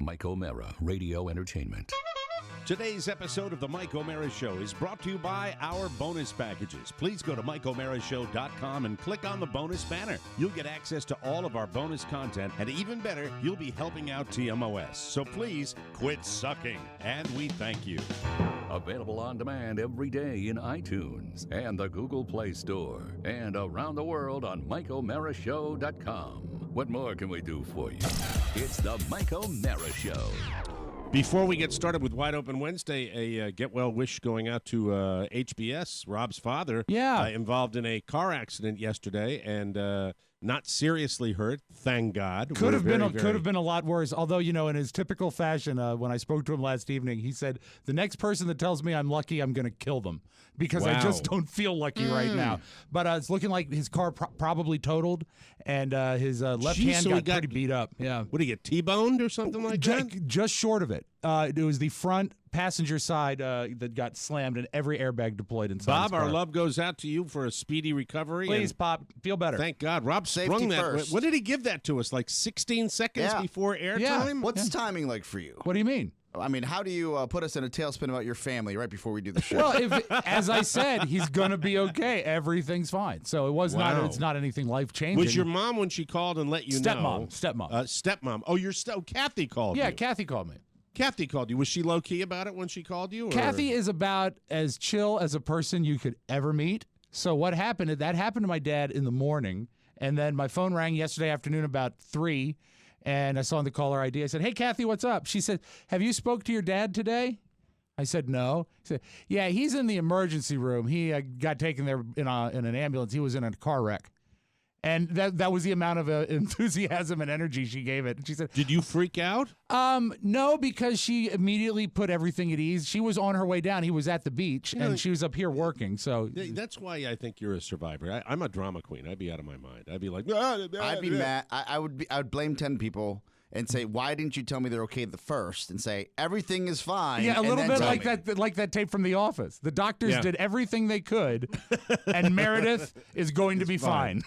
Mike O'Mara, Radio Entertainment. Today's episode of the Mike O'Mara Show is brought to you by our bonus packages. Please go to MikeO'MaraShow.com and click on the bonus banner. You'll get access to all of our bonus content, and even better, you'll be helping out TMOS. So please quit sucking, and we thank you. Available on demand every day in iTunes and the Google Play Store, and around the world on MikeO'MaraShow.com. What more can we do for you? It's the Mike O'Mara Show. Before we get started with Wide Open Wednesday, a get-well wish going out to HBS, Rob's father, involved in a car accident yesterday and not seriously hurt, thank God. Could have been a lot worse, although, you know, in his typical fashion, when I spoke to him last evening, he said, the next person that tells me I'm lucky, I'm going to kill them because I just don't feel lucky right now. But it's looking like his car probably totaled, and his left hand got pretty beat up. Yeah. What, did he get T-boned or something like that? Just short of it. It was the front passenger side that got slammed and every airbag deployed inside Bob, his car. our love goes out to you for a speedy recovery. Please, Pop, feel better. Thank God. Rob sprung that. First. What did he give that to us? Like 16 seconds before airtime? What's timing like for you? What do you mean? I mean, how do you put us in a tailspin about your family right before we do the show? Well, as I said, he's going to be okay. Everything's fine. So it was not. It's not anything life changing. Was your mom when she called and let you know? Stepmom. Oh, Kathy called you. Yeah, Kathy called me. Kathy called you. Was she low-key about it when she called you? Or? Kathy is about as chill as a person you could ever meet. So what happened, that happened to my dad in the morning, and then my phone rang yesterday afternoon about 3, and I saw on the caller ID, I said, hey, Kathy, what's up? She said, have you spoke to your dad today? I said, no. She said, yeah, he's in the emergency room. He got taken there in an ambulance. He was in a car wreck. And that was the amount of enthusiasm and energy she gave it. And she said, did you freak out? No, because she immediately put everything at ease. She was on her way down. He was at the beach, and she was up here working. So that's why I think you're a survivor. I'm a drama queen. I'd be out of my mind. I'd be like, I'd be mad. I would blame 10 people and say, why didn't you tell me they're okay the first? And say, everything is fine. Yeah, a little bit like that tape from The Office. The doctors did everything they could, and Meredith is going to be fine.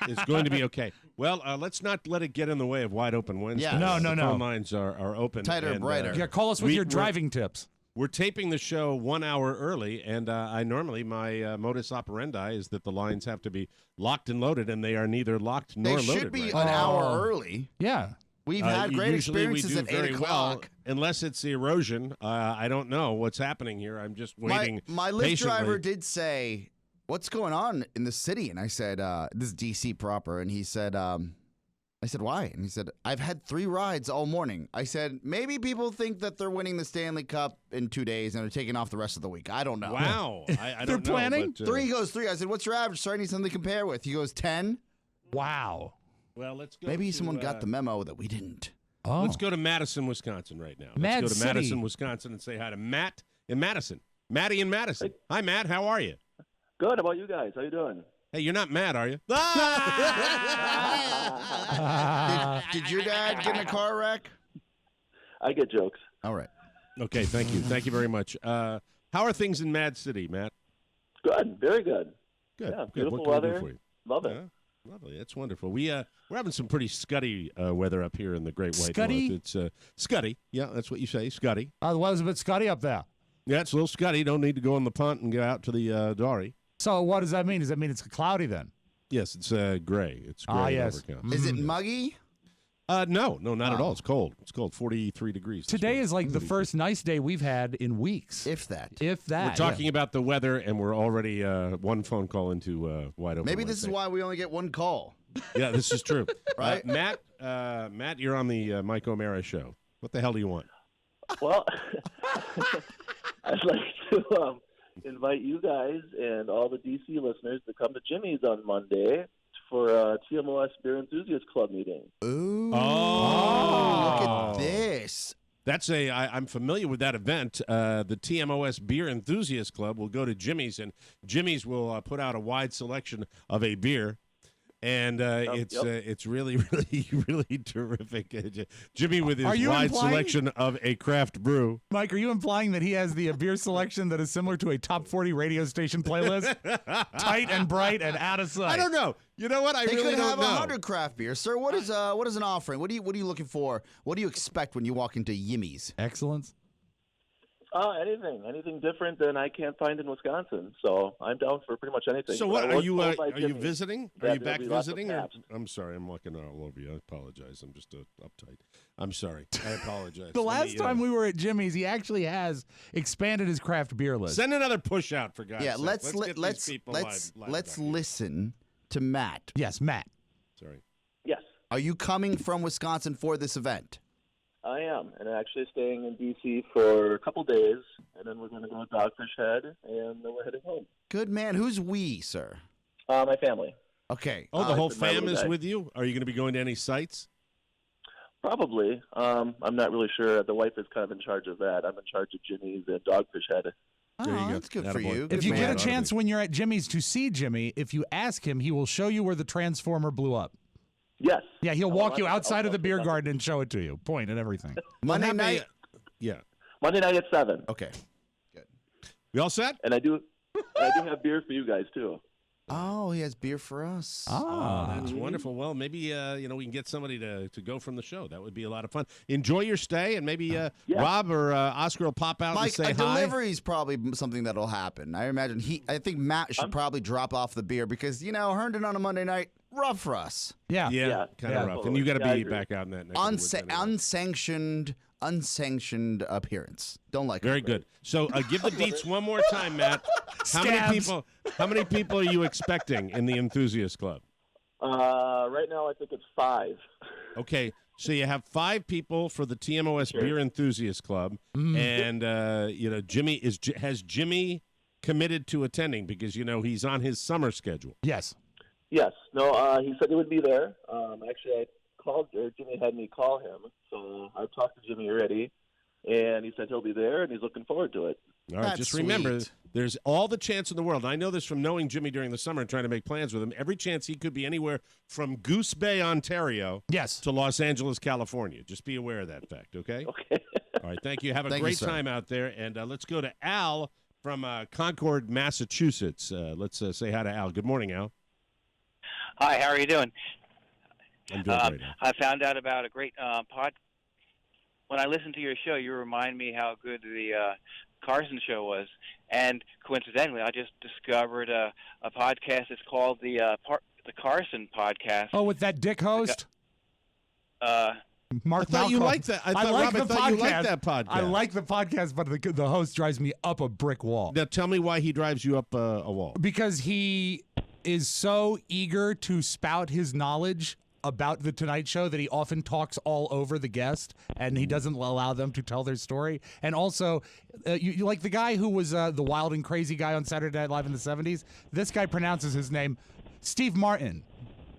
It's going to be okay. Well, let's not let it get in the way of Wide Open Wednesday. Yeah. No. Phone lines are open. Tighter, brighter. Yeah, call us with your driving tips. We're taping the show 1 hour early, and my modus operandi is that the lines have to be locked and loaded, and they are neither locked nor loaded. They should be an hour early. Yeah. We've had great experiences at 8 o'clock. Unless it's erosion. I don't know what's happening here. I'm just waiting. My Lyft driver did say, what's going on in the city? And I said, this is D.C. proper. And he said, I said, why? And he said, I've had 3 rides all morning. I said, maybe people think that they're winning the Stanley Cup in 2 days and are taking off the rest of the week. I don't know. Wow. I They're don't know. planning? But, 3 goes 3. I said, what's your average? So I need something to compare with. He goes 10. Wow. Well, let's go. Maybe someone got the memo that we didn't. Oh. Let's go to Madison, Wisconsin right now. Mad Let's go to City. Madison, Wisconsin and say hi to Matt in Madison. Matty in Madison. Hey. Hi, Matt. How are you? Good. How about you guys? How you doing? Hey, you're not mad, are you? Did your dad get in a car wreck? I get jokes. All right. Okay, thank you. Thank you very much. How are things in Mad City, Matt? Good. Very good. Good. Yeah, Good. beautiful What can we do weather. for you? Love it. Yeah, lovely. That's wonderful. We're having some pretty scuddy weather up here in the Great White Scuddy? North. It's scuddy. Yeah, that's what you say, scuddy. The weather's a bit scuddy up there. Yeah, it's a little scuddy. Don't need to go on the punt and go out to the dory. So what does that mean? Does that mean it's cloudy then? Yes, it's gray. It's gray. and yes. overcast. Is it muggy? No, not at all. It's cold. It's cold. 43 degrees. Today is like the first nice day we've had in weeks. If that. We're talking about the weather, and we're already one phone call into Wide Open. Maybe this is why we only get one call. Yeah, this is true. Right? Matt, you're on the Mike O'Mara show. What the hell do you want? Well, I'd like to invite you guys and all the DC listeners to come to Jimmy's on Monday for a TMOS Beer Enthusiast Club meeting. Ooh. Oh. Look at this. That's I'm familiar with that event. The TMOS Beer Enthusiast Club will go to Jimmy's, and Jimmy's will put out a wide selection of a beer. And it's really, really, really terrific. Jimmy with his Are you wide implying- selection of a craft brew. Mike, are you implying that he has the beer selection that is similar to a top 40 radio station playlist? Tight and bright and out of sight. I don't know. You know what? I They really could don't have know. 100 craft beers, sir. What is an offering? What are you looking for? What do you expect when you walk into Yimmy's? Excellence. Anything different than I can't find in Wisconsin. So I'm down for pretty much anything. So But what I are was you? told by Are you Jimmy visiting? that Are you there'll back be lots of visiting? Or, taps. I'm sorry, I'm walking all over you. I apologize. I'm just uptight. I'm sorry. I apologize. The Let last me, time we were at Jimmy's, he actually has expanded his craft beer list. send another push out for God's Yeah, sake. let's get these people let's live let's back here. listen to Matt. Yes, Matt. Sorry. Yes, Are you coming from Wisconsin for this event? I am, and I'm actually staying in D.C. for a couple days, and then we're going to go to Dogfish Head, and then we're heading home. Good man. Who's we, sir? My family, Okay. Oh, the whole with my fam little is guy. with you? Are you going to be going to any sites? probably. I'm not really sure. The wife is kind of in charge of that. I'm in charge of Jimmy's and Dogfish Head. Oh, There you go. that's good for Attaboy. you. If Good you man. get a man. chance when you're at Jimmy's to see Jimmy, if you ask him, he will show you where the transformer blew up. Yes. Yeah, he'll Oh, walk you I'll- outside of the I'll- beer garden and show it to you, point and everything. Monday Have a- night. Yeah. Monday night at 7. Okay. We all set? And I do have beer for you guys, too. Oh, he has beer for us. Oh, that's wonderful. Well, maybe we can get somebody to go from the show. That would be a lot of fun. Enjoy your stay, and maybe Rob or Oscar will pop out Mike, and say a hi. delivery is probably something that'll happen. I imagine I think Matt should probably drop off the beer because Herndon on a Monday night, rough for us. Yeah. Yeah, Yeah. kind Yeah, of rough. And totally. you got to Yeah, I be agree. back out in that neck of the woods anyway. Unsanctioned appearance. Don't like Very it. good. So give the deets one more time, Matt. How many people are you expecting in the Enthusiast Club? Right now, I think it's 5. Okay, so you have 5 people for the TMOS Beer Enthusiast Club, and Jimmy has Jimmy committed to attending because he's on his summer schedule. Yes. Yes. No, he said he would be there. Actually, I called, or Jimmy had me call him, so I talked to Jimmy already, and he said he'll be there, and he's looking forward to it. All right, That's just remember, sweet. there's all the chance in the world. And I know this from knowing Jimmy during the summer and trying to make plans with him. Every chance he could be anywhere from Goose Bay, Ontario, Yes. to Los Angeles, California. Just be aware of that fact, okay? Okay. All right, thank you. Have a Thank you, great sir. time out there. And let's go to Al from Concord, Massachusetts. Let's say hi to Al. Good morning, Al. Hi, how are you doing? I'm doing great, Al. I found out about a great pod. When I listened to your show, you remind me how good the Carson show was. And coincidentally, I just discovered a podcast. It's called the Carson Podcast. Oh, with that dick host? Mark I thought you Malcolm. liked that. I thought, like Rob, the I thought you liked podcast. that podcast. I like the podcast, but the host drives me up a brick wall. Now, tell me why he drives you up a wall. Because he is so eager to spout his knowledge about the Tonight Show that he often talks all over the guest, and he doesn't allow them to tell their story. And also, you like the guy who was the wild and crazy guy on Saturday Night Live in the 70s? This guy pronounces his name Steve Martin.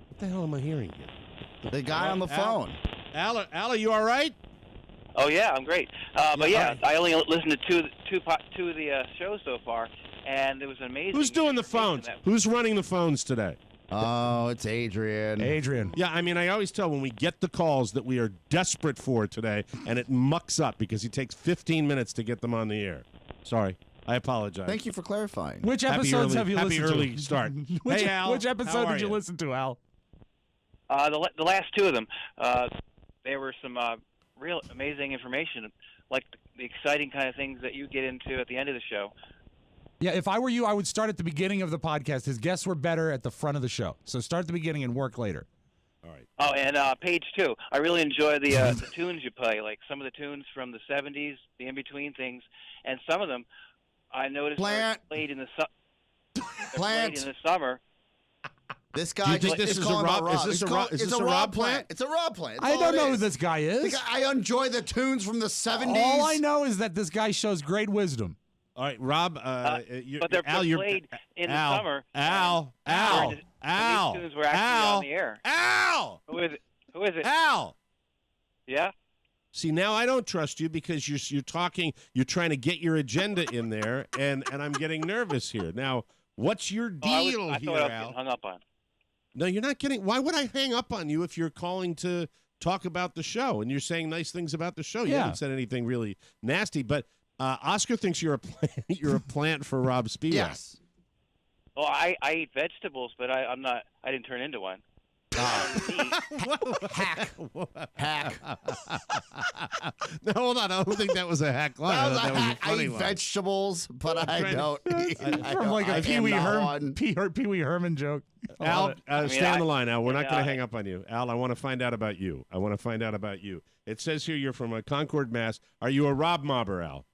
What the hell am I hearing here? The guy on the Al- phone. Al, are you all right? Oh yeah, I'm great. But yeah, all right. I only listened to two of the shows so far, and it was amazing. Who's doing the information phones? that- Who's running the phones today? Oh, it's Adrian. Adrian. Yeah, I mean, I always tell when we get the calls that we are desperate for today, and it mucks up because he takes 15 minutes to get them on the air. Sorry. I apologize. Thank you for clarifying. Which Happy episodes early- have you happy listened early to? start. Which, Hey, Al, which how episode are did you you? listen to, Al? The last 2 of them, there were some real amazing information, like the exciting kind of things that you get into at the end of the show. Yeah, if I were you, I would start at the beginning of the podcast. His guests were better at the front of the show. So start at the beginning and work later. All right. Oh, and page 2, I really enjoy the tunes you play, like some of the tunes from the 70s, the in-between things, and some of them I noticed Plant. are played in the Plant. played in the summer. This Do guy you think just this is is a calling Rob- about is this He's a Rob- is it's this a Rob plant? It's a Rob plant. I That's don't all it know who is. this guy is. I enjoy the tunes from the 70s. All I know is that this guy shows great wisdom. All right, Rob. But they're Al, you're- played in Al, the summer. Al, and Al, these Al, tunes were actually Al, on the air. Al, Who is it? Who is it? Al. Yeah? See, now I don't trust you because you're talking. You're trying to get your agenda in there, and I'm getting nervous here. Now, what's your Oh, deal I here, thought I was Al? getting hung up on. No, you're not kidding. Why would I hang up on you if you're calling to talk about the show and you're saying nice things about the show? You haven't said anything really nasty, but Oscar thinks you're a plant, you're a plant for Rob Spivak. Yes. Well, I eat vegetables, but I'm not. I didn't turn into one. Hack. No, hold on. I don't think that was a hack line. That was That a was hack. a I funny eat line. vegetables, but I don't. From like a Pee Wee Herman joke. Al, stay on the line, Al. We're not going to I- hang up on you. Al, I want to find out about you. It says here you're from Concord, Mass. Are you a Rob Mobber, Al?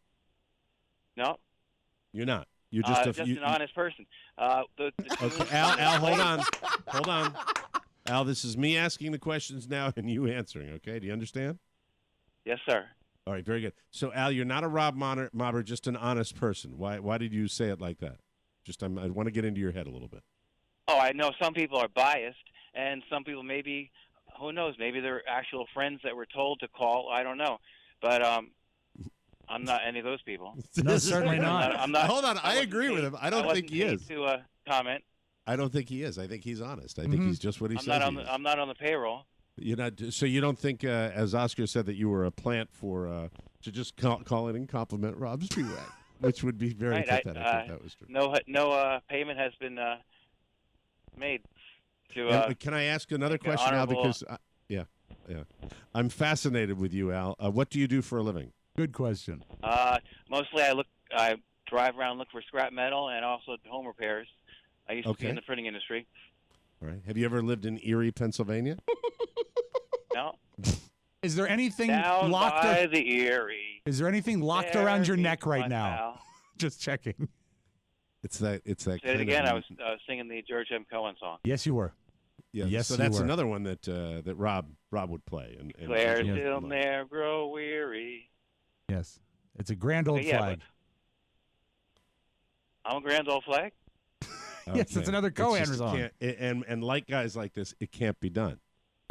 No, You're not. You're just an honest person. Okay, Al, hold on. Al, this is me asking the questions now and you answering, okay? Do you understand? Yes, sir. All right, very good. So, Al, you're not a Rob Mobber, just an honest person. Why did you say it like that? I want to get into your head a little bit. Oh, I know some people are biased, and some people maybe, who knows, maybe they're actual friends that were told to call. I don't know. But I'm not any of those people. No, certainly not. I'm not. Hold on, I agree with him. I don't think he is. To comment. I don't think he is. I think he's honest. I think he's just what he says. I'm not on the payroll. You're not. So you don't think, as Oscar said, that you were a plant for to just call in and compliment Rob Spivak, which would be very pathetic if that was true. No payment has been made to. Can I ask another question, Al? Because yeah, I'm fascinated with you, Al. What do you do for a living? Good question. Mostly I drive around, look for scrap metal, and also home repairs. I used to be in the printing industry. All right. Have you ever lived in Erie, Pennsylvania? No. Is there anything Down locked? by the Erie. Is there anything locked around your neck right now? Just checking. It's that. Say it again. I was singing the George M. Cohen song. Yes, you were. Yeah. Yes, so you that's were. another one that Rob would play. And Claire still ne'er grow weary. Yes, it's a grand old flag. I'm a grand old flag. Yes, it's another Cohen song. And like guys like this, it can't be done.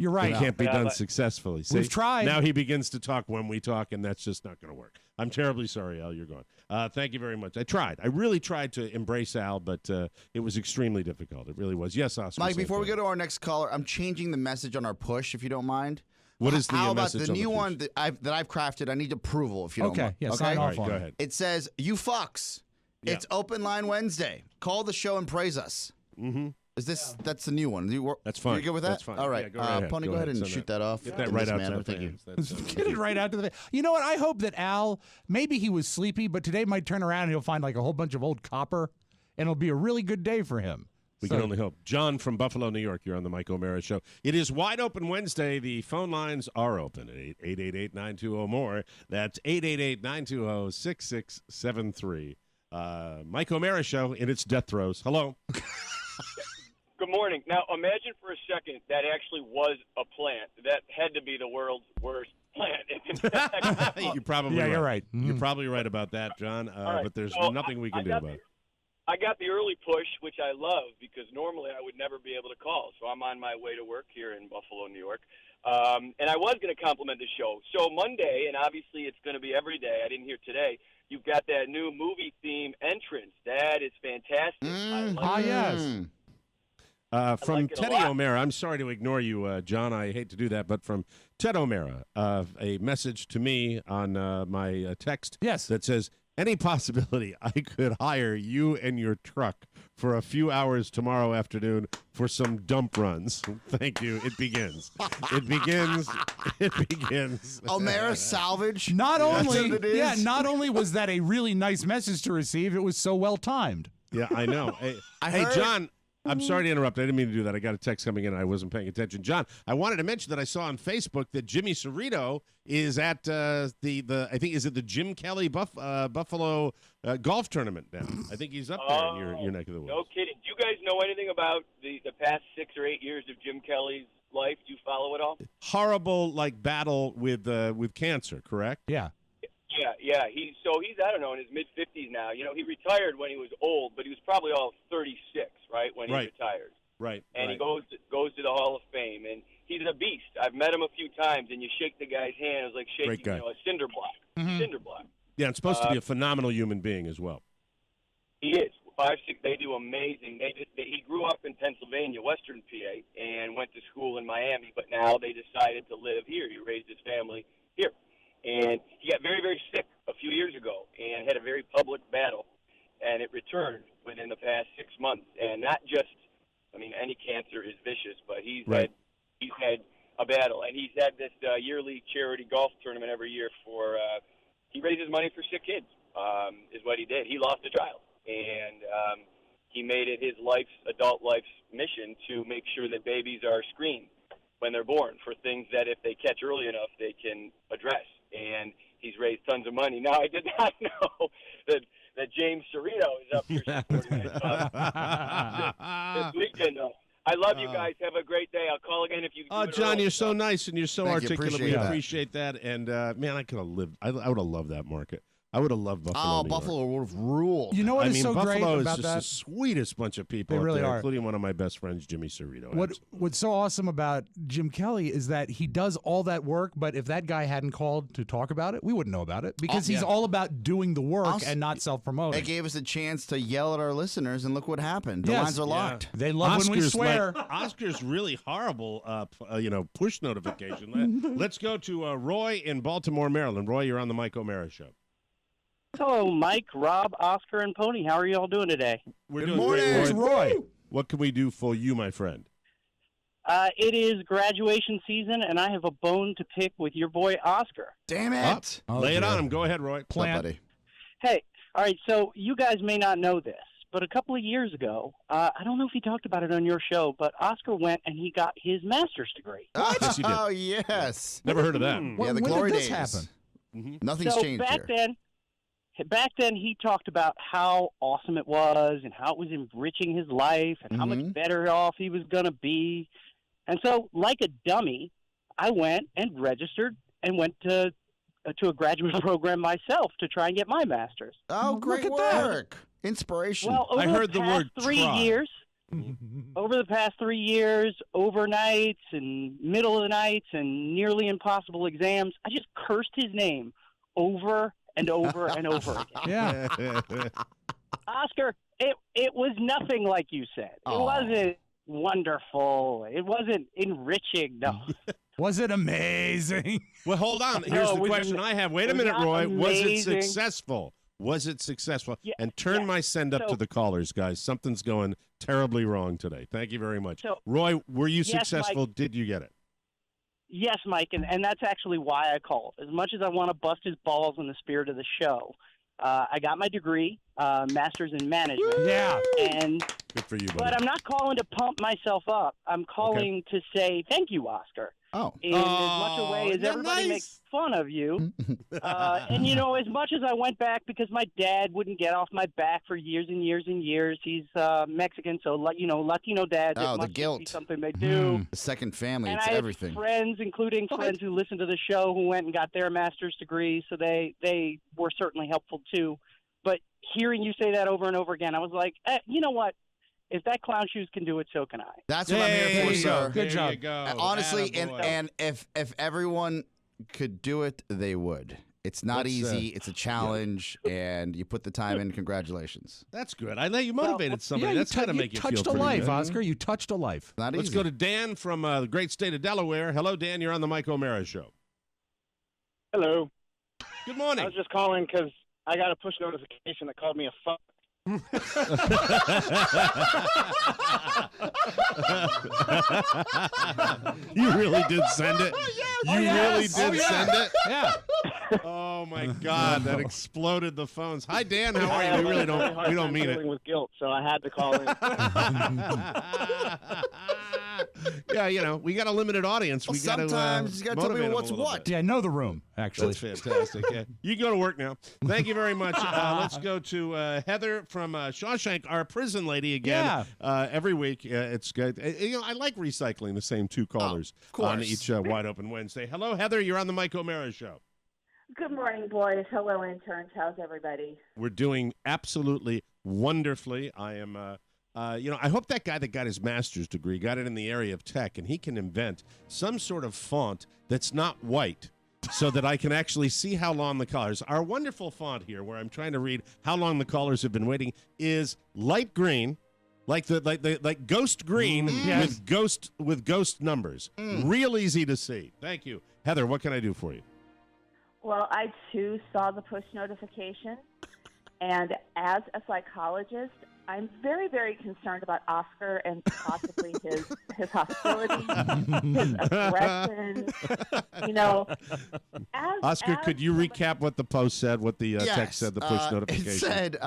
You're right. It can't be done successfully. See? We've tried. Now he begins to talk when we talk, and that's just not going to work. I'm terribly sorry, Al. You're gone. Thank you very much. I tried. I really tried to embrace Al, but it was extremely difficult. It really was. Yes, Oscar. Mike, before we go to our next caller, I'm changing the message on our push, if you don't mind. What is the How about message the on new the one that I've crafted? I need approval, if you don't mind. Yeah, sign All off right, on go it. ahead. It says, "You fucks. Yeah. It's Open Line Wednesday. Call the show and praise us." Mm-hmm. Is this? That's the new one. That's fine. You good with that? That's fine. All right. Yeah, go right ahead. Pony, Go go ahead ahead. and Send shoot that. that off. Get that in right this out manner. to the Thank you. fans. Get it right out to the. You know what? I hope that Al, maybe he was sleepy, but today might turn around and he'll find like a whole bunch of old copper, and it'll be a really good day for him. We can only hope. John from Buffalo, New York, you're on the Mike O'Mara Show. It is Wide Open Wednesday. The phone lines are open at 888-920-MORE. That's 888-920-6673. Mike O'Mara Show in its death throes. Hello. Good morning. Now, imagine for a second that actually was a plant. That had to be the world's worst plant. You're probably Yeah, right. you're right. You're probably right about that, John. right. But there's So nothing we can do about it. I got the early push, which I love because normally I would never be able to call. So I'm on my way to work here in Buffalo, New York. And I was going to compliment the show. So Monday, and obviously it's going to be every day. I didn't hear today. You've got that new movie theme entrance. That is fantastic. I like it. Yes. From like it a Teddy lot. O'Mara, I'm sorry to ignore you, John. I hate to do that, but from Ted O'Mara, a message to me on my text Yes. that says, any possibility I could hire you and your truck for a few hours tomorrow afternoon for some dump runs? Thank you. It begins. It begins. It begins. O'Mara Salvage. Not only, what it is? yeah, not only was that a really nice message to receive, it was so well timed. Yeah, I know. Hey, I hey, heard- John, I'm sorry to interrupt. I didn't mean to do that. I got a text coming in. I wasn't paying attention. John, I wanted to mention that I saw on Facebook that Jimmy Cerrito is at the I think, is it the Jim Kelly Buffalo golf tournament now? I think he's up there in your neck of the woods. No kidding. Do you guys know anything about the past 6 or 8 years of Jim Kelly's life? Do you follow it all? Horrible, battle with cancer, correct? Yeah. Yeah. He's I don't know, in his mid-50s now. You know, he retired when he was old, but he was probably all 36, right, when he Right. retired. Right. And right. he goes to the Hall of Fame, and he's a beast. I've met him a few times, and you shake the guy's hand. It's like Great shaking, guy. a cinder block. Mhm. Cinder block. Yeah, it's supposed to be a phenomenal human being as well. He is. They do amazing. He grew up in Pennsylvania, Western PA, and went to school in Miami, but now they decided to live here. He raised his family here. And he got very, very sick a few years ago and had a very public battle, and it returned within the past 6 months. And not just, any cancer is vicious, but he's had a battle, and he's had this yearly charity golf tournament every year for. He raises money for sick kids. Is what he did. He lost a child, and he made it his adult life's mission to make sure that babies are screened when they're born for things that if they catch early enough they can address. And he's raised tons of money. Now, I did not know that James Cerrito is up here supporting this weekend, though. I love you guys. Have a great day. I'll call again if you. Oh, John, you're so nice and you're so articulate. We that. appreciate that. And man, I could have lived. I would have loved that market. I would have loved Buffalo. Oh, New Buffalo York. would have ruled. You know what is so Buffalo great is about just that? the sweetest bunch of people. They up really there, are. including one of my best friends, Jimmy Cerrito. What's so awesome about Jim Kelly is that he does all that work, but if that guy hadn't called to talk about it, we wouldn't know about it because he's all about doing the work and not self-promoting. It gave us a chance to yell at our listeners, and look what happened. The lines are locked. They love when we swear. Oscar's really horrible, push notification. Let's go to Roy in Baltimore, Maryland. Roy, you're on the Mike O'Mara Show. Hello, Mike, Rob, Oscar, and Pony. How are you all doing today? We're Good doing morning. great, It's Roy. What can we do for you, my friend? It is graduation season, and I have a bone to pick with your boy, Oscar. Damn it. Lay it on him. Go ahead, Roy. Plant. Buddy. Hey, all right, so you guys may not know this, but a couple of years ago, I don't know if he talked about it on your show, but Oscar went and he got his master's degree. Yes, he did. Oh, yes. Never heard of that. Yeah, the when glory did this days. happen? Nothing's So changed back then, he talked about how awesome it was and how it was enriching his life and how much better off he was going to be. And so, like a dummy, I went and registered and went to a graduate program myself to try and get my master's. Oh, great look at that. work. Inspiration. Well, over I heard the past word 3 try. years, over the past 3 years, overnights and middle of the nights and nearly impossible exams, I just cursed his name over and over and over again. Yeah. Oscar, it was nothing like you said. It Aw. wasn't wonderful. It wasn't enriching. No. Was it amazing? Well, hold on. Here's No, the we question didn't- I have. Wait a it was minute, not Roy. Was it amazing. successful? Was it successful? Yeah, and turn yeah. my send up So- to the callers, guys. Something's going terribly wrong today. Thank you very much. So- Roy, were you Yes, successful? Mike. Did you get it? Yes, Mike, and that's actually why I called. As much as I want to bust his balls in the spirit of the show, I got my degree, master's in management. Yeah. And Good for you, buddy. but I'm not calling to pump myself up. I'm calling to say thank you, Oscar. Oh. In as much a way as you're everybody nice. makes fun of you. And, as much as I went back because my dad wouldn't get off my back for years and years and years. He's Mexican, so, Latino dads, Oh, it the must just guilt. be something they do. The second family. And It's I had everything. friends, including friends who listened to the show, who went and got their master's degree, so they were certainly helpful, too. But hearing you say that over and over again, I was like, you know what? If that clown shoes can do it, so can I. That's what I'm here There for, you go. sir. Good job. You go. Honestly, Attaboy. and if everyone could do it, they would. It's not Let's, easy. It's a challenge, and you put the time in. Congratulations. That's good. I know you motivated somebody. Yeah, That's got to make you feel touched a pretty life, good. Oscar. You touched a life. Not Let's easy. go to Dan from the great state of Delaware. Hello, Dan. You're on the Mike O'Mara Show. Hello. Good I morning. was just calling because I got a push notification that called me a fuck. You really did send it. You really did send it. Yeah. Oh my God, that exploded the phones. Hi, Dan. How are you? We really don't. We don't mean dealing it. with guilt, so I had to call in. Yeah, we got a limited audience. Well, We got to. sometimes you gotta tell people what's what. Yeah, know the room, actually. That's fantastic. Yeah. You can go to work now. Thank you very much. Let's go to Heather from Shawshank, our prison lady again. Every week, it's good. I like recycling the same two callers on each Wide Open Wednesday. Hello, Heather. You're on the Mike O'Mara Show. Good morning, boys. Hello, interns. How's everybody? We're doing absolutely wonderfully. I am. I hope that guy that got his master's degree got it in the area of tech, and he can invent some sort of font that's not white, so that I can actually see how long the callers. Our wonderful font here, where I'm trying to read how long the callers have been waiting, is light green, like ghost green with ghost numbers. Real easy to see. Thank you, Heather. What can I do for you? Well, I too saw the push notification, and as a psychologist, I'm very, very concerned about Oscar and possibly his hostility, his aggression. Oscar, could you recap what the post said, what the text said, the push notification? It said,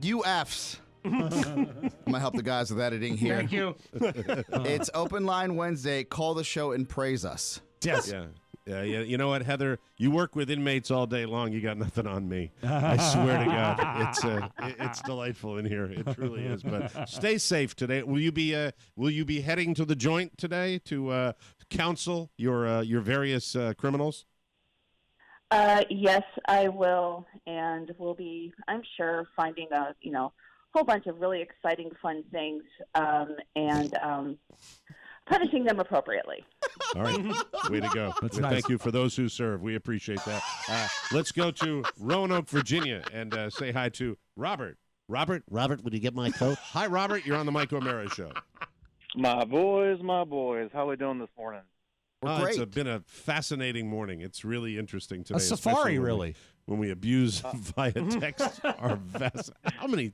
UFs. I'm going to help the guys with editing here. Thank you. It's Open Line Wednesday. Call the show and praise us. Yes. Yeah. You know what, Heather? You work with inmates all day long. You got nothing on me. I swear to God, it's delightful in here. It truly is. But stay safe today. Will you be heading to the joint today to counsel your various criminals? Yes, I will, and we'll be, I'm sure, finding a whole bunch of really exciting, fun things, and punishing them appropriately. All right. Way to go. That's Thank nice. you for those who serve. We appreciate that. Let's go to Roanoke, Virginia, and say hi to Robert. Robert, would you get my coat? Hi, Robert. You're on the Mike O'Mara Show. My boys. How are we doing this morning? Great. It's been a fascinating morning. It's really interesting today. A safari, really. When we abuse via text our vast. How many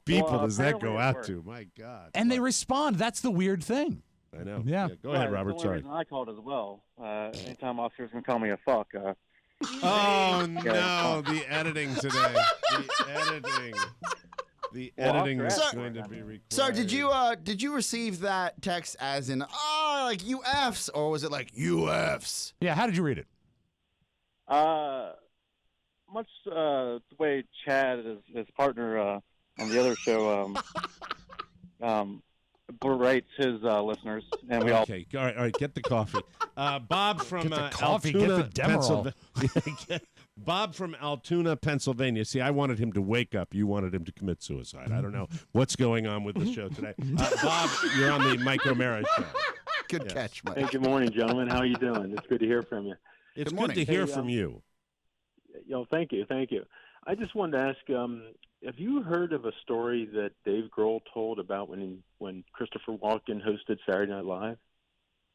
people does that go out to? My God. And they respond. That's the weird thing. I know. Yeah. Go ahead, Robert. That's the only Sorry. reason I called as well. Anytime Oscar's going to call me a fuck. Oh, no. The editing today. The editing is going to be required. Sir, did you receive that text as in, like UFs, or was it like UFs? Yeah, how did you read it? Much the way Chad, his partner on the other show, berates his listeners, and we all. Okay, all right. Get the coffee. Bob from Get the coffee, Altoona, get the Demerol. Pennsylvania. Bob from Altoona, Pennsylvania. See, I wanted him to wake up. You wanted him to commit suicide. I don't know what's going on with the show today. Bob, you're on the Mike O'Mara Show. Good catch, Mike. Hey, good morning, gentlemen. How are you doing? It's good to hear from you. It's good to hear from you. Thank you. I just wanted to ask, have you heard of a story that Dave Grohl told about when Christopher Walken hosted Saturday Night Live?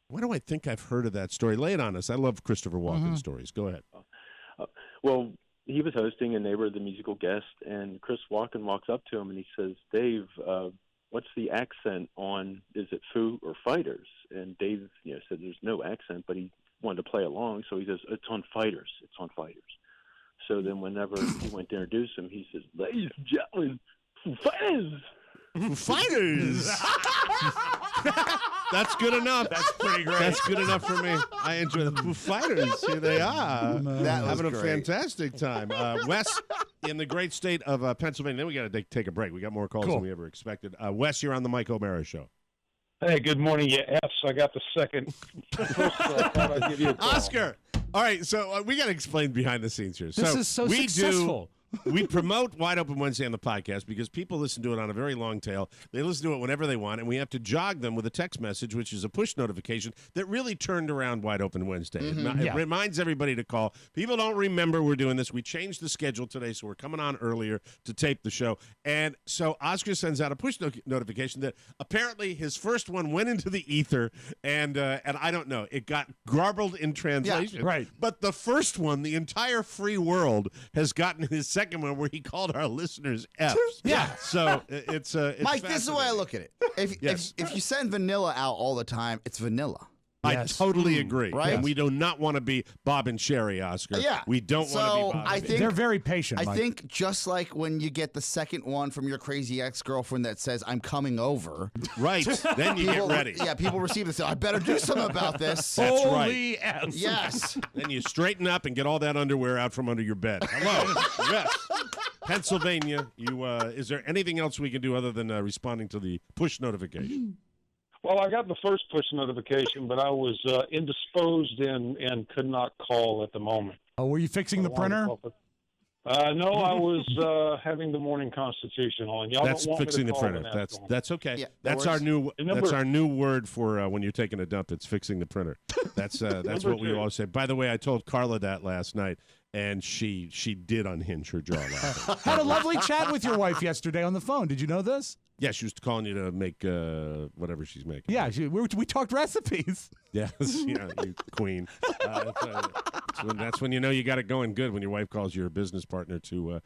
Why do I think I've heard of that story? Lay it on us. I love Christopher Walken stories. Go ahead. Well, he was hosting, and they were the musical guest, and Chris Walken walks up to him, and he says, Dave, what's the accent on, is it Foo or Fighters? And Dave said there's no accent, but he wanted to play along, so he says, it's on Fighters. So then whenever he went to introduce him, he says, ladies and gentlemen, Foo Fighters. Foo Fighters. That's good enough. That's pretty great. That's good enough for me. I enjoy the Foo Fighters. Here they are. Having a fantastic time. Wes, in the great state of Pennsylvania. Then we got to take a break. We got more calls than we ever expected. Wes, you're on the Mike O'Mara Show. Hey, good morning, you F's. I got the second. First of all, I thought I'd give you a call. Oscar. All right, so we got to explain behind the scenes here. This is so successful. We promote Wide Open Wednesday on the podcast because people listen to it on a very long tail. They listen to it whenever they want, and we have to jog them with a text message, which is a push notification that really turned around Wide Open Wednesday. It reminds everybody to call. People don't remember we're doing this. We changed the schedule today, so we're coming on earlier to tape the show. And so Oscar sends out a push notification that apparently his first one went into the ether, and I don't know. It got garbled in translation. Yeah, right. But the first one, the entire free world has gotten his second one where he called our listeners F's. Yeah. So it's Mike, this is the way I look at it. If you send vanilla out all the time, it's vanilla. I totally agree. Right? And we do not want to be Bob and Sherry, Oscar. Yeah. We don't want to be Bob and Sherry. They're very patient, I Mike. think just like when you get the second one from your crazy ex-girlfriend that says, I'm coming over. Right. Then you get ready. Yeah, people receive this. I better do something about this. That's Holy right. F. Yes. Then you straighten up and get all that underwear out from under your bed. Hello. Yes. Pennsylvania, is there anything else we can do other than responding to the push notification? Well, I got the first push notification, but I was indisposed and could not call at the moment. Oh, were you fixing the printer? No, I was having the morning constitution on. Y'all That's don't want fixing me the to printer. call That's okay. Yeah, that's our new word for when you're taking a dump. It's fixing the printer. That's what we always say. By the way, I told Carla that last night, and she did unhinge her jaw laughing. Had a lovely chat with your wife yesterday on the phone. Did you know this? Yeah, she was calling you to make whatever she's making. Yeah, we talked recipes. Yes, yeah, you queen. That's when you know you got it going good, when your wife calls your business partner to,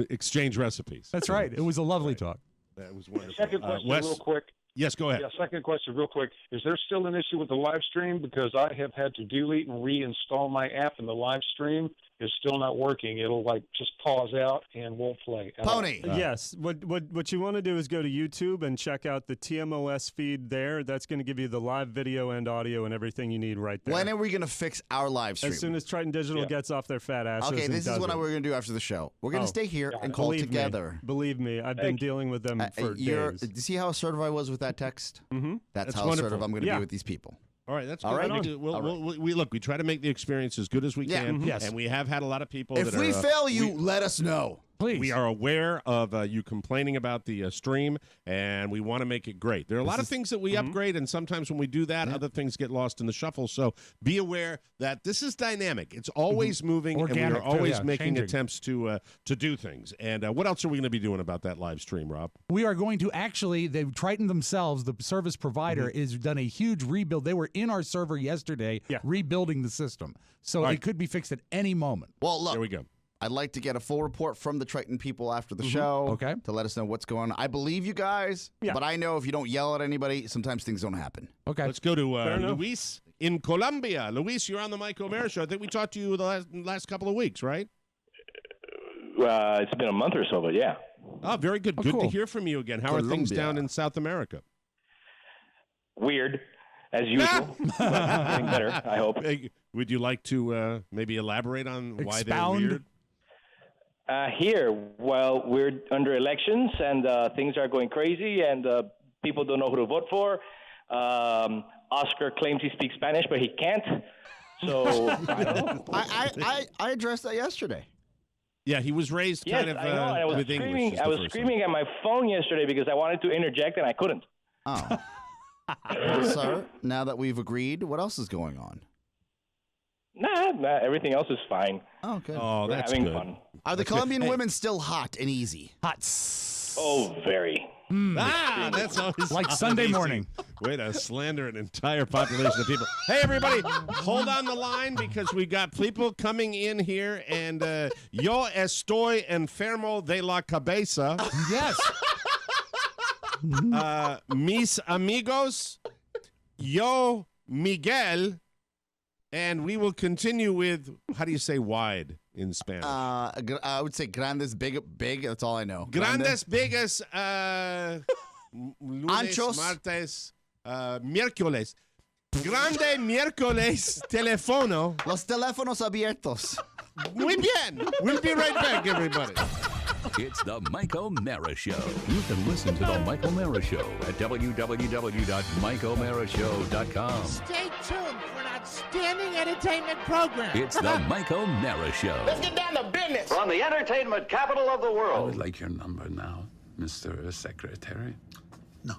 exchange recipes. That's right. It was a lovely talk. That was wonderful. Second question, Wes? real quick. Yes, go ahead. Yeah, second question, real quick. Is there still an issue with the live stream? Because I have had to delete and reinstall my app, and the live stream is still not working. It'll just pause out and won't play. Pony. Yes. What you want to do is go to YouTube and check out the TMOS feed there. That's going to give you the live video and audio and everything you need right there. When are we going to fix our live stream? As soon as Triton Digital gets off their fat asses. Okay, this is what we're going to do after the show. We're going to stay here and call together. Believe me, I've been dealing with them for days. Do you see how assertive I was with that text? Mm-hmm. That's how assertive I'm going to be with these people. All right, that's good. All right. We try to make the experience as good as we can. Yes. And we have had a lot of people If we fail you, let us know. Please. We are aware of you complaining about the stream, and we want to make it great. There are a lot of things that we upgrade, and sometimes when we do that, other things get lost in the shuffle. So be aware that this is dynamic. It's always moving, Organic, and we are always making changing. attempts to do things. And what else are we going to be doing about that live stream, Rob? We are going to actually, Triton themselves, the service provider, has done a huge rebuild. They were in our server yesterday rebuilding the system. So it could be fixed at any moment. Well, look. There we go. I'd like to get a full report from the Triton people after the show to let us know what's going on. I believe you guys, but I know if you don't yell at anybody, sometimes things don't happen. Okay. Let's go to Luis in Colombia. Luis, you're on the Mike O'Mara Show. I think we talked to you the last couple of weeks, right? It's been a month or so, but yeah. Oh, very good. Good to hear from you again. How are things down in South America? Weird, as usual. But getting better, I hope. Hey, would you like to maybe elaborate on why they're weird? Here, well, we're under elections, and things are going crazy, and people don't know who to vote for. Oscar claims he speaks Spanish, but he can't. So I addressed that yesterday. Yeah, he was raised kind of I know. I was with screaming, English. I was screaming at my phone yesterday because I wanted to interject, and I couldn't. Oh. Well, sir, now that we've agreed, what else is going on? Nah, everything else is fine. Oh, good. Oh, We're that's having good. fun. Are the Colombian women still hot and easy? Hot. Oh, very. That's always like Sunday morning. Way to slander an entire population of people. Hey, everybody, hold on the line because we got people coming in here, and yo estoy enfermo de la cabeza. Yes. Mis amigos, yo Miguel, and we will continue with, how do you say wide in Spanish? I would say grandes, big. That's all I know. Grandes, bigas, lunes, Anchos. martes, miércoles. Grande miércoles, teléfono. Los teléfonos abiertos. Muy bien. We'll be right back, everybody. It's the Mike O'Mara Show. You can listen to the Mike O'Mara Show at www.mikeomarashow.com. Stay tuned for an outstanding entertainment program. It's the Mike O'Mara Show. Let's get down to business. From the entertainment capital of the I world. would like your number now, Mr. Secretary. No.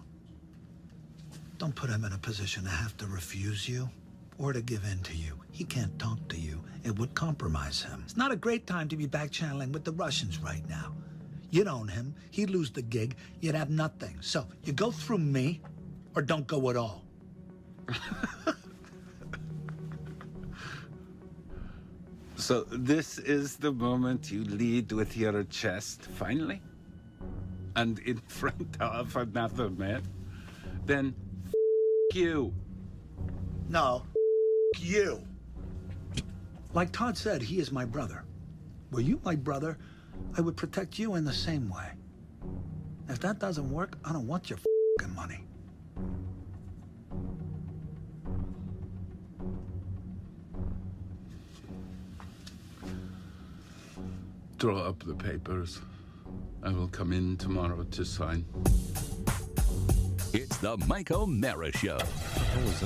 Don't put him in a position to have to refuse you or to give in to you. He can't talk to you. It would compromise him. It's not a great time to be back-channeling with the Russians right now. You'd own him. He'd lose the gig. You'd have nothing. So you go through me or don't go at all. So this is the moment you lead with your chest, finally? And in front of another man? Then you. No, you. Like Todd said, he is my brother. Were you my brother, I would protect you in the same way. If that doesn't work, I don't want your f***ing money. Draw up the papers. I will come in tomorrow to sign. It's the Mike O'Mara Show.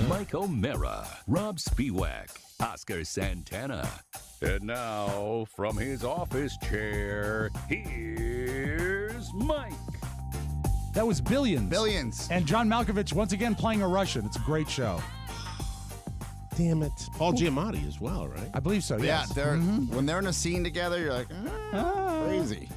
Mike O'Mara, Rob Spiewak, Oscar Santana. And now, from his office chair, here's Mike. That was Billions. Billions. And John Malkovich once again playing a Russian. It's a great show. Damn it. Paul Giamatti as well, right? I believe so, yes. Yeah, they're when they're in a scene together, you're like, crazy.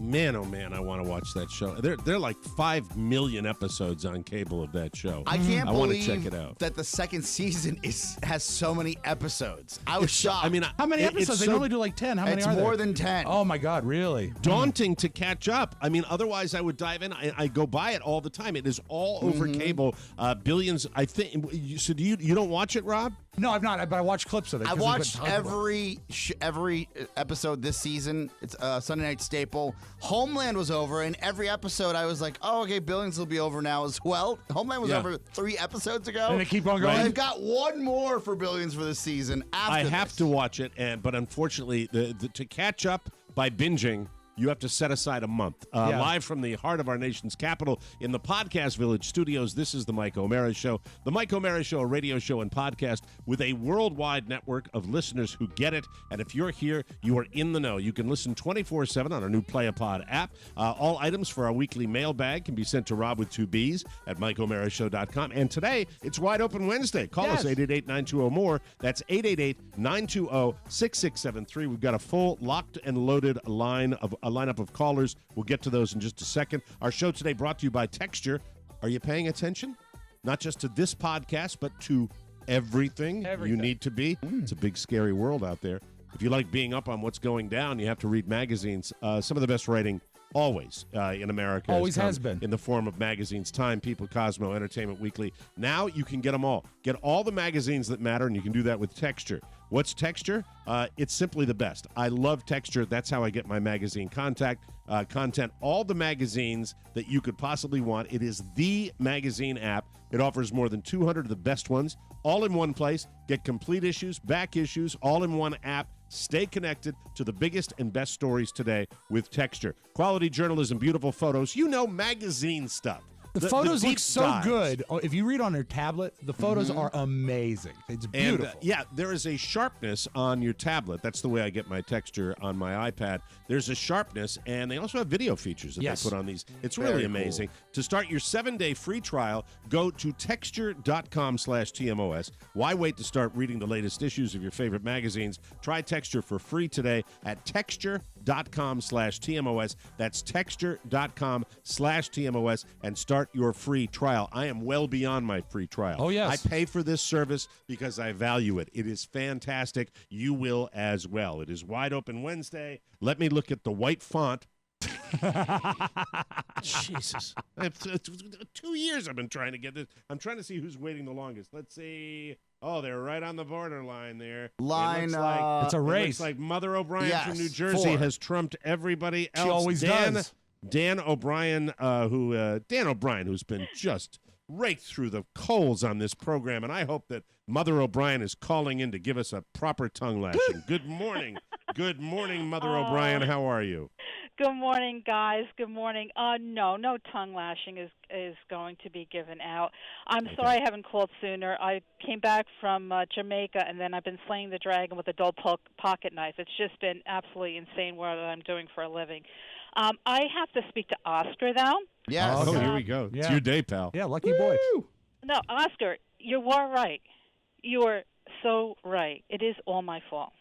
Man, oh man, I want to watch that show. They're like 5 million episodes on cable of that show. I can't I want to believe check it out. that the second season has so many episodes. I was shocked. I mean, How many episodes? They normally do like 10. How many it's are there? more than 10. Oh, my God, really? Daunting to catch up. I mean, otherwise I would dive in. I go by it all the time. It is all over cable. Billions. I think. So do you don't watch it, Rob? No, I've not. But I watched clips of it. I've watched every episode this season. It's a Sunday night staple. Homeland was over, and every episode I was like, oh, okay, Billions will be over now as well. Homeland was over 3 episodes ago. And they keep on going? They've got one more for Billions for this season after I have to watch it, but unfortunately, to catch up by binging, you have to set aside a month. Live from the heart of our nation's capital in the Podcast Village studios, this is the Mike O'Mara Show. The Mike O'Mara Show, a radio show and podcast with a worldwide network of listeners who get it. And if you're here, you are in the know. You can listen 24/7 on our new PlayAPod app. All items for our weekly mailbag can be sent to Rob with 2 B's at MikeO'MaraShow.com. And today, it's Wide Open Wednesday. Call us 888-920-MORE. That's 888-920-6673. We've got a full locked and loaded lineup of callers. We'll get to those in just a second. Our show today brought to you by Texture. Are you paying attention? Not just to this podcast, but to everything. You need to be. It's a big, scary world out there. If you like being up on what's going down, you have to read magazines. Some of the best writing always in America. Always has been. In the form of magazines, Time, People, Cosmo, Entertainment Weekly. Now you can get them all. Get all the magazines that matter, and you can do that with Texture. What's Texture? It's simply the best. I love Texture. That's how I get my magazine content. All the magazines that you could possibly want. It is the magazine app. It offers more than 200 of the best ones, all in one place. Get complete issues, back issues, all in one app. Stay connected to the biggest and best stories today with Texture. Quality journalism, beautiful photos. You know, magazine stuff. The photos deep look so dives. good. If you read on your tablet, the photos are amazing. It's beautiful. And, there is a sharpness on your tablet. That's the way I get my Texture on my iPad. There's a sharpness, and they also have video features that they put on these. It's really amazing. Cool. To start your 7-day free trial, go to texture.com/TMOS. Why wait to start reading the latest issues of your favorite magazines? Try Texture for free today at texture.com/TMOS. That's texture.com/TMOS, and start your free trial. I am well beyond my free trial. Oh, yes. I pay for this service because I value it. It is fantastic. You will as well. It is Wide Open Wednesday. Let me look at the white font. Jesus. 2 years I've been trying to get this. I'm trying to see who's waiting the longest. Let's see. Oh, they're right on the borderline there. It's a race. It looks like Mother O'Brien from New Jersey 4. has trumped everybody else. She always does. Dan O'Brien, who's been just raked through the coals on this program, and I hope that Mother O'Brien is calling in to give us a proper tongue lashing. Good morning. Good morning, Mother O'Brien. How are you? Good morning, guys. Good morning. No tongue lashing is going to be given out. I'm sorry I haven't called sooner. I came back from Jamaica, and then I've been slaying the dragon with a dull pocket knife. It's just been absolutely insane what I'm doing for a living. I have to speak to Oscar, though. Yes. Oh, here we go. It's your day, pal. Yeah, lucky boy. No, Oscar, you were right. You were so right. It is all my fault.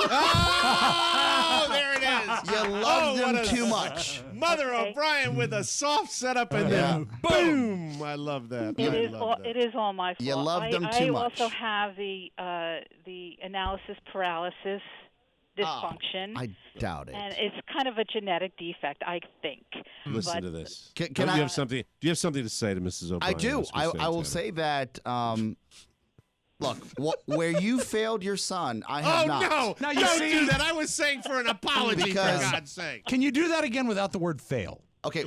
Oh, there it is. You love them too much. Mother O'Brien with a soft setup and then boom. I love that. It is all my fault. You love them too much. I also have the analysis paralysis dysfunction. I doubt it. And it's kind of a genetic defect, I think. Listen to this. Do you have something to say to Mrs. O'Brien? I do. I will say that. Look, where you failed your son, I have not. Oh, no. Don't do that. I was saying for an apology, for God's sake. Can you do that again without the word fail? Okay,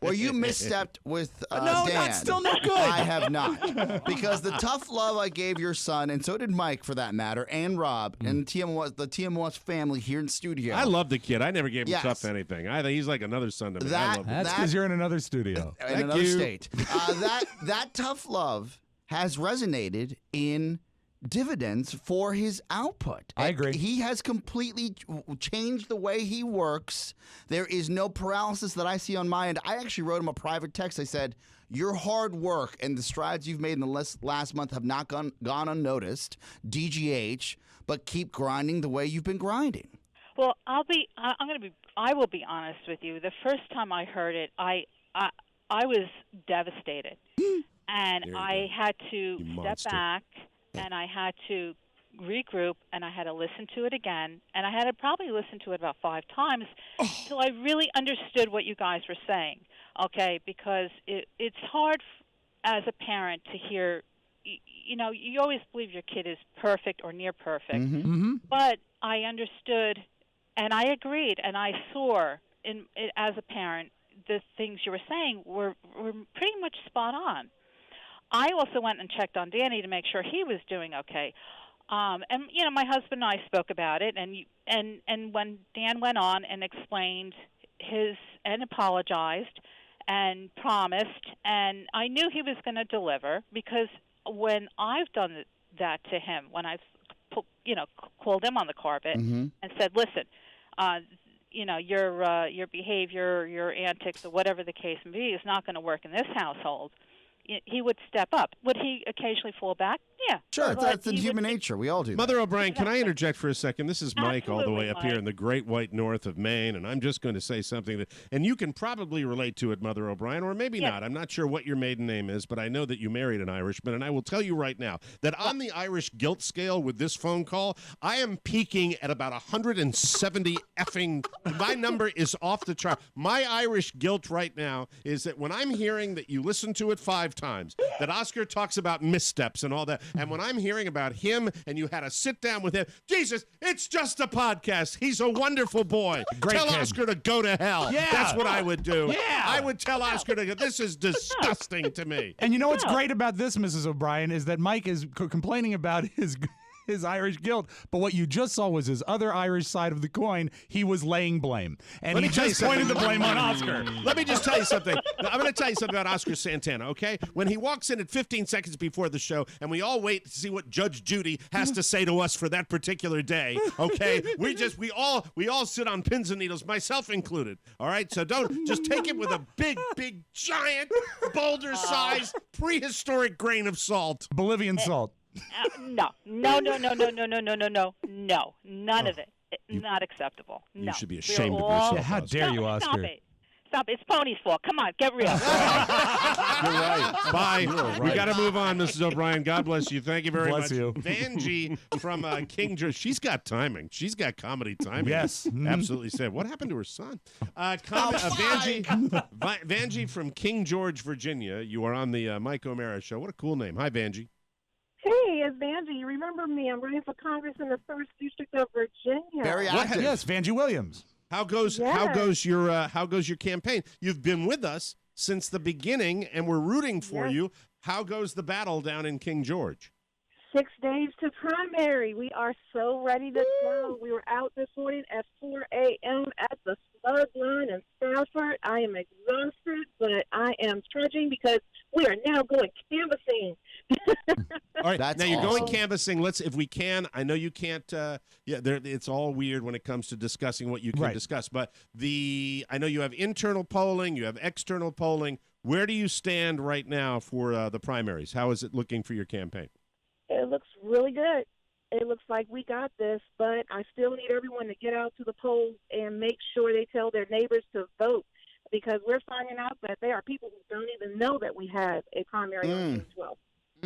where you misstepped with Dan. No, that's still not good. I have not. Because the tough love I gave your son, and so did Mike for that matter, and Rob, and the TMOS family here in studio. I love the kid. I never gave him tough anything. He's like another son to me. I love him. That's because you're in another studio. In another state. That tough love has resonated in dividends for his output. I agree. He has completely changed the way he works. There is no paralysis that I see on my end. I actually wrote him a private text. I said, your hard work and the strides you've made in the last month have not gone unnoticed, DGH, but keep grinding the way you've been grinding. Well, I will be honest with you. The first time I heard it, I was devastated. And I had to step back, and I had to regroup, and I had to listen to it again, and I had to probably listen to it about 5 times until I really understood what you guys were saying, okay? Because it's hard as a parent to hear, you know, you always believe your kid is perfect or near perfect, but I understood, and I agreed, and I saw, as a parent, the things you were saying were pretty much spot on. I also went and checked on Danny to make sure he was doing okay. And you know, my husband and I spoke about it, and when Dan went on and explained and apologized and promised, and I knew he was going to deliver, because when I've done that to him, when I've called him on the carpet and said, listen, you know, your behavior, your antics, or whatever the case may be, is not going to work in this household, he would step up. Would he occasionally fall back? Yeah. Sure, that's in human nature. We all do that. Mother O'Brien, can I interject for a second? This is Mike all the way up Absolutely, here in the great white north of Maine, and I'm just going to say something that, and you can probably relate to it, Mother O'Brien, or maybe not. I'm not sure what your maiden name is, but I know that you married an Irishman, and I will tell you right now that on the Irish guilt scale with this phone call, I am peaking at about 170 effing. My number is off the chart. My Irish guilt right now is that when I'm hearing that you listen to it 5 times, that Oscar talks about missteps and all that, and when I'm hearing about him and you had to sit down with him, Jesus, it's just a podcast. He's a wonderful boy. Tell Oscar to go to hell. Yeah. That's what I would do. Yeah. I would tell Oscar to go. This is disgusting to me. And you know what's great about this, Mrs. O'Brien, is that Mike is complaining about his Irish guilt, but what you just saw was his other Irish side of the coin. He was laying blame, and he just pointed the blame on Oscar. Let me just tell you something. I'm going to tell you something about Oscar Santana, okay? When he walks in at 15 seconds before the show, and we all wait to see what Judge Judy has to say to us for that particular day, okay? We all sit on pins and needles, myself included, all right? So don't just take it with a big, giant, boulder-sized, prehistoric grain of salt. Bolivian salt. No, none of it. Not acceptable. No. You should be ashamed of yourself. How dare you, Oscar? Stop it. It's Pony's fault. Come on, get real. You're right. Bye. Right. We got to move on, Mrs. O'Brien. God bless you. Thank you very Bless much. you. Vanjie from King George. She's got timing. She's got comedy timing. Yes. Absolutely said. What happened to her son? Vanjie from King George, Virginia. You are on the Mike O'Mara Show. What a cool name. Hi, Vanjie. Hey, it's Vanjie. You remember me? I'm running for Congress in the 1st District of Virginia. Very active. Yes, Vanjie Williams. How goes your campaign? You've been with us since the beginning, and we're rooting for you. How goes the battle down in King George? 6 days to primary. We are so ready to go. We were out this morning at 4 a.m. at the slug line in Stafford. I am exhausted, but I am trudging because we are now going canvassing. All right, now you're going canvassing. Let's, if we can. I know you can't. It's all weird when it comes to discussing what you can discuss. But I know you have internal polling, you have external polling. Where do you stand right now for the primaries? How is it looking for your campaign? It looks really good. It looks like we got this, but I still need everyone to get out to the polls and make sure they tell their neighbors to vote, because we're finding out that there are people who don't even know that we have a primary on June 12th.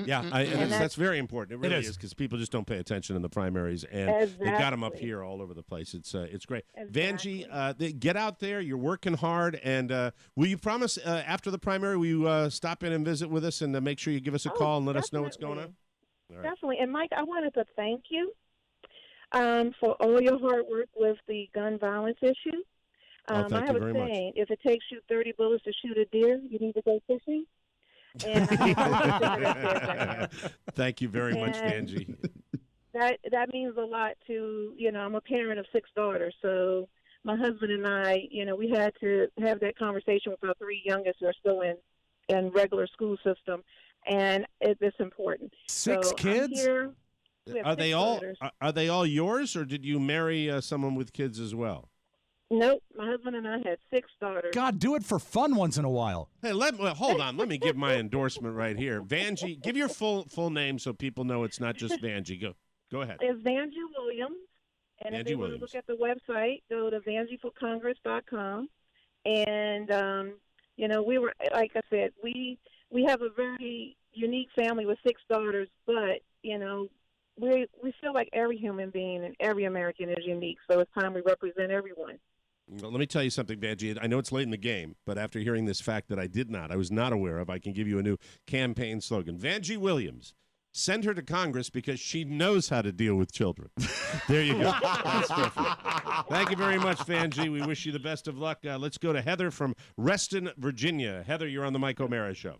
Yeah, that's very important. It really is, because people just don't pay attention in the primaries, and they've got them up here all over the place. It's great. Exactly. Vanjie, get out there. You're working hard, and will you promise after the primary, will you stop in and visit with us and make sure you give us a call and let us know what's going on? All right. Definitely. And, Mike, I wanted to thank you for all your hard work with the gun violence issue. Thank you very much. I have a saying, if it takes you 30 bullets to shoot a deer, you need to go fishing. And thank you very much, Vanjie. That means a lot to, I'm a parent of 6 daughters, so my husband and I, we had to have that conversation with our 3 youngest who are still in regular school system, and it's important. 6 kids? I'm here. We have Are 6 they all daughters. are they all yours, or did you marry someone with kids as well? Nope. My husband and I had 6 daughters. God, do it for fun once in a while. Hey, hold on. Let me give my endorsement right here. Vanjie, give your full name so people know it's not just Vanjie. Go ahead. It's Vanjie Williams. And if Vanjie they want to Williams. look at the website, go to VanjieForCongress.com. And, you know, we were, like I said, we have a very unique family with 6 daughters, but, you know, we feel like every human being and every American is unique. So it's time we represent everyone. Well, let me tell you something, Vanjie. I know it's late in the game, but after hearing this fact that I was not aware of, I can give you a new campaign slogan. Vanjie Williams. Send her to Congress because she knows how to deal with children. There you go. That's perfect. Thank you very much, Vanjie. We wish you the best of luck. Let's go to Heather from Reston, Virginia. Heather, you're on the Mike O'Mara Show.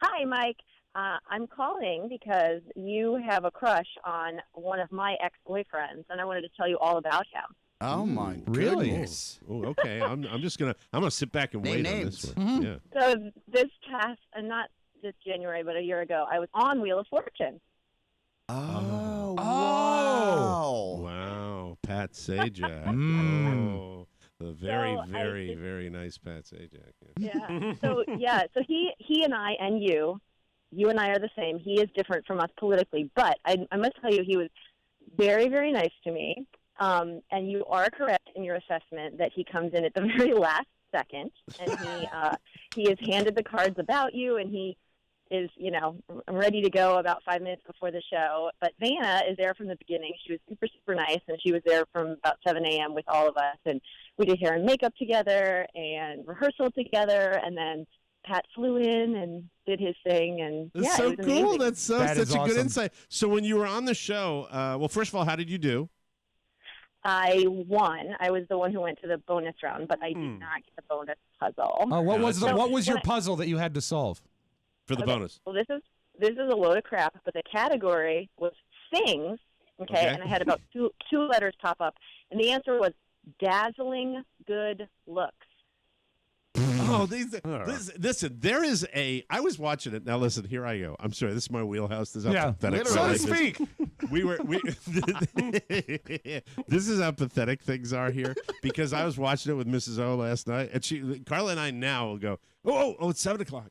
Hi, Mike. I'm calling because you have a crush on one of my ex-boyfriends, and I wanted to tell you all about him. Oh my Really? goodness! Oh, okay. I'm gonna sit back and Name wait on names. this one. Yeah. So this past, not this January, but a year ago, I was on Wheel of Fortune. Oh, Oh. Wow, Pat Sajak. Oh, the very, very, very nice Pat Sajak. Yeah. So he and I and you and I are the same. He is different from us politically, but I must tell you, he was very, very nice to me. And you are correct in your assessment that he comes in at the very last second, and he is handed the cards about you, and he is, you know, ready to go about 5 minutes before the show. But Vanna is there from the beginning. She was super, super nice, and she was there from about 7 a.m. with all of us, and we did hair and makeup together and rehearsal together, and then Pat flew in and did his thing, and That's yeah, so it was cool. amazing. That's That is such a good awesome. insight. So when you were on the show, well, first of all, how did you do? I won. I was the one who went to the bonus round, but I did not get the bonus puzzle. Oh, what was So what was your when puzzle that you had to solve? For the Okay, bonus. Well, this is a load of crap, but the category was things, okay? And I had about two letters pop up, and the answer was dazzling good looks. Oh, listen, there is I was watching it. Now, listen, here I go. I'm sorry, this is my wheelhouse. This is how pathetic. So to this is. speak. This is how pathetic things are here, because I was watching it with Mrs. O last night, and Carla and I now will go, it's 7 o'clock.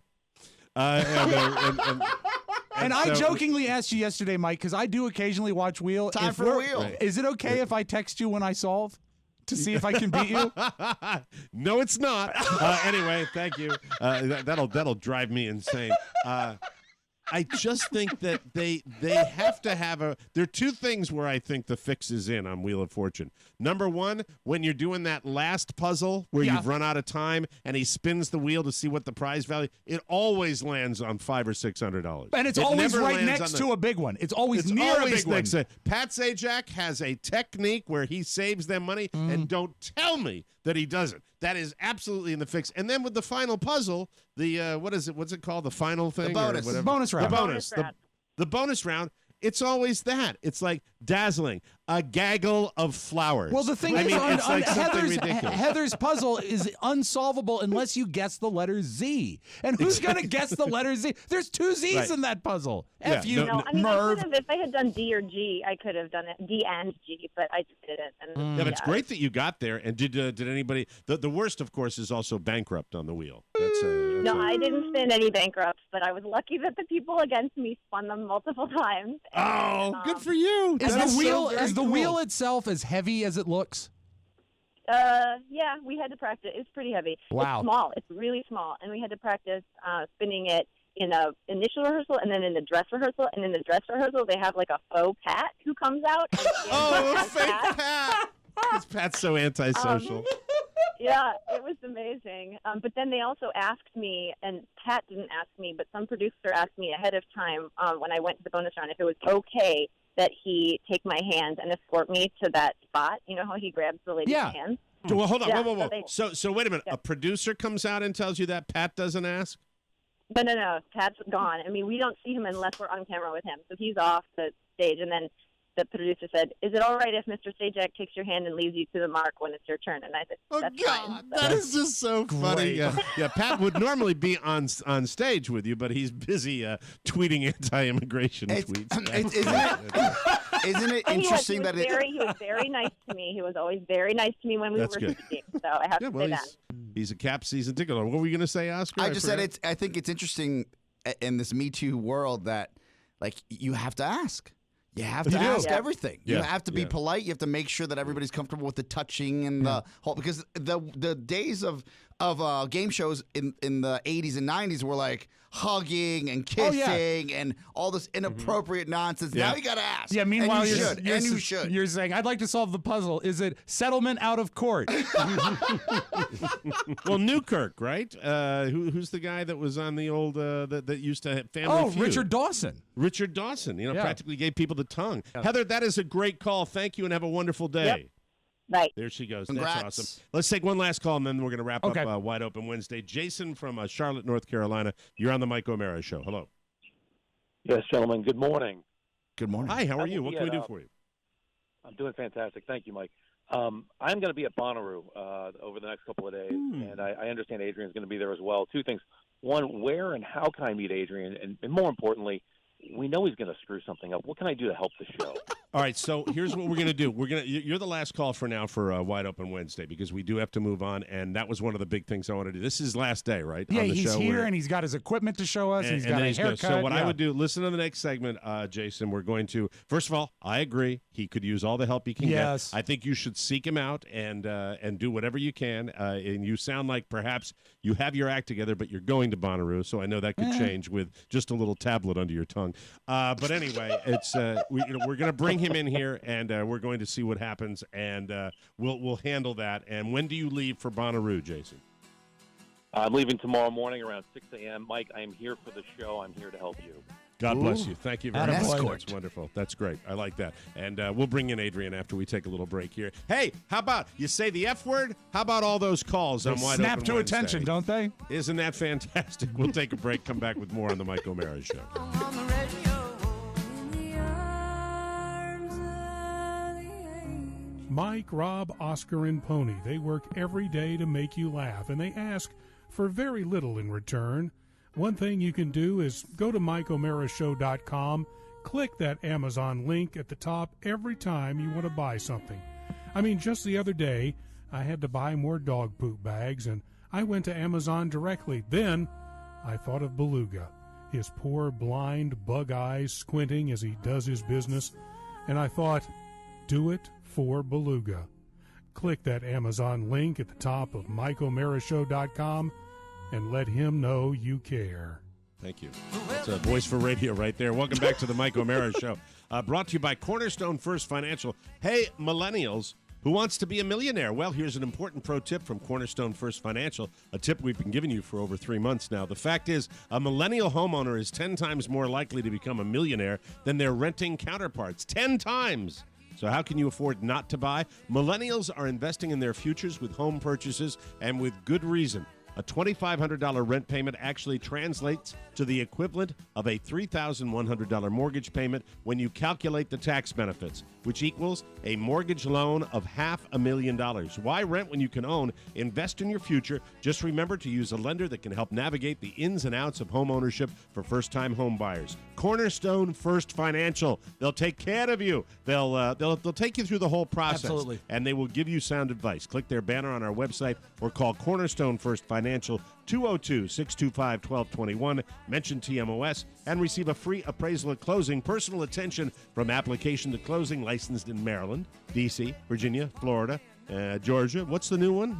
And I so- jokingly asked you yesterday, Mike, because I do occasionally watch Wheel. Time If for we're- Wheel. Right. Is it okay if I text you when I solve to see if I can beat you? No, it's not. Anyway, thank you. That'll drive me insane. I just think that they have to have there are two things where I think the fix is in on Wheel of Fortune. Number one, when you're doing that last puzzle where you've run out of time and he spins the wheel to see what the prize value, it always lands on $500 or $600. And it's It always never right lands next on to a big one. It's always near a big one. next to- Pat Sajak has a technique where he saves them money, and don't tell me that he doesn't. That is absolutely in the fix. And then with the final puzzle, the what's it called? The final thing? bonus. Or whatever. Bonus round. The bonus. Bonus round. The bonus round. It's always that. It's like dazzling, a gaggle of flowers. Well, the thing I is, mean, it's like something Heather's, ridiculous. Heather's puzzle is unsolvable unless you guess the letter Z. And who's going to guess the letter Z? There's 2 Z's Right. in that puzzle. Yeah, F you, No, I mean, Merv. if I had done D or G, I could have done it, D and G, but I just didn't. And, Yeah, but it's great that you got there. And did anybody? The worst, of course, is also bankrupt on the wheel. That's No, I didn't spin any bankrupts, but I was lucky that the people against me spun them multiple times. Oh, good for you. Is That the so wheel very is the cool. wheel itself as heavy as it looks? Yeah, we had to practice. It's pretty heavy. Wow. It's small. It's really small, and we had to practice spinning it in a initial rehearsal and then in the dress rehearsal. And in the dress rehearsal, they have like a faux Pat who comes out. And Oh, fake Pat. Because Pat's so antisocial. Yeah, it was amazing. But then they also asked me, and Pat didn't ask me, but some producer asked me ahead of time when I went to the bonus round if it was okay that he take my hand and escort me to that spot. You know how he grabs the lady's hand? Well, hold on. Yeah, whoa. so they- So wait a minute. A producer comes out and tells you that Pat doesn't ask? No. Pat's gone. I mean, we don't see him unless we're on camera with him. So he's off the stage, and then the producer said, "Is it all right if Mr. Sajak takes your hand and leads you to the mark when it's your turn?" And I said, "That's fine." So- That is just so funny. Yeah, Pat would normally be on stage with you, but he's busy tweeting anti-immigration tweets. Isn't it? Isn't it And interesting he was very nice to me. He was always very nice to me when we were good. speaking. So I have to say that. He's a Cap season ticket holder. What were you going to say, Oscar? I just said I think it's interesting in this Me Too world that like you have to ask. You have to ask everything. Yeah. You have to be polite. You have to make sure that everybody's comfortable with the touching and the whole. Because the days of game shows in the 80s and 90s were like hugging and kissing and all this inappropriate nonsense. Yeah. Now you got to ask. Yeah, meanwhile, and you should. You're saying, I'd like to solve the puzzle. Is it settlement out of court? Well, Newkirk, right? Who's the guy that was on the old that used to have Family Feud? Richard Dawson. Richard Dawson, practically gave people the tongue. Heather, that is a great call. Thank you, and have a wonderful day. Yep. Right. There she goes. Congrats. That's awesome. Let's take one last call, and then we're going to wrap up Wide Open Wednesday. Jason from Charlotte, North Carolina. You're on the Mike O'Mara Show. Hello. Yes, gentlemen. Good morning. Good morning. Hi, how are you? What can we do for you? I'm doing fantastic. Thank you, Mike. I'm going to be at Bonnaroo over the next couple of days, and I understand Adrian's going to be there as well. Two things. One, where and how can I meet Adrian? And more importantly, we know he's going to screw something up. What can I do to help the show? All right, so here's what we're going to do. You're the last call for now for Wide Open Wednesday because we do have to move on, and that was one of the big things I want to do. This is his last day, right? Yeah, on the he's show here, and he's got his equipment to show us. He's got a haircut. So what I would do, listen to the next segment, Jason. We're going to, first of all, I agree. He could use all the help he can get. I think you should seek him out and do whatever you can. And you sound like perhaps you have your act together, but you're going to Bonnaroo, so I know that could change with just a little tablet under your tongue. But anyway, it's we're going to bring him in here, and we're going to see what happens, and we'll handle that. And when do you leave for Bonnaroo, Jason? I'm leaving tomorrow morning around 6 a.m. Mike, I am here for the show. I'm here to help you. God bless you. Thank you very much. That's wonderful. That's great. I like that. And we'll bring in Adrian after we take a little break here. Hey, how about you say the F word? How about all those calls on Wide snap Open to Wednesday? attention, don't they? Isn't that fantastic? We'll take a break, come back with more on the Mike O'Mara Show. Mike, Rob, Oscar, and Pony, they work every day to make you laugh, and they ask for very little in return. One thing you can do is go to MikeO'MaraShow.com, click that Amazon link at the top every time you want to buy something. I mean, just the other day, I had to buy more dog poop bags, and I went to Amazon directly. Then I thought of Beluga, his poor, blind, bug eyes squinting as he does his business, and I thought, do it for Beluga. Click that Amazon link at the top of MikeO'MaraShow.com and let him know you care. Thank you. That's a voice for radio right there. Welcome back to the Mike O'Mara Show. Brought to you by Cornerstone First Financial. Hey, millennials, who wants to be a millionaire? Well, here's an important pro tip from Cornerstone First Financial, a tip we've been giving you for over 3 months now. The fact is, a millennial homeowner is 10 times more likely to become a millionaire than their renting counterparts. 10 times! So how can you afford not to buy? Millennials are investing in their futures with home purchases, and with good reason. A $2,500 rent payment actually translates to the equivalent of a $3,100 mortgage payment when you calculate the tax benefits, which equals a mortgage loan of $500,000. Why rent when you can own? Invest in your future. Just remember to use a lender that can help navigate the ins and outs of home ownership for first-time home buyers. Cornerstone First Financial. They'll take care of you. They'll take you through the whole process. Absolutely. And they will give you sound advice. Click their banner on our website or call Cornerstone First Financial 202-625-1221. Mention TMOS and receive a free appraisal at closing. Personal attention from application to closing. Licensed in Maryland, D.C., Virginia, Florida, Georgia. What's the new one?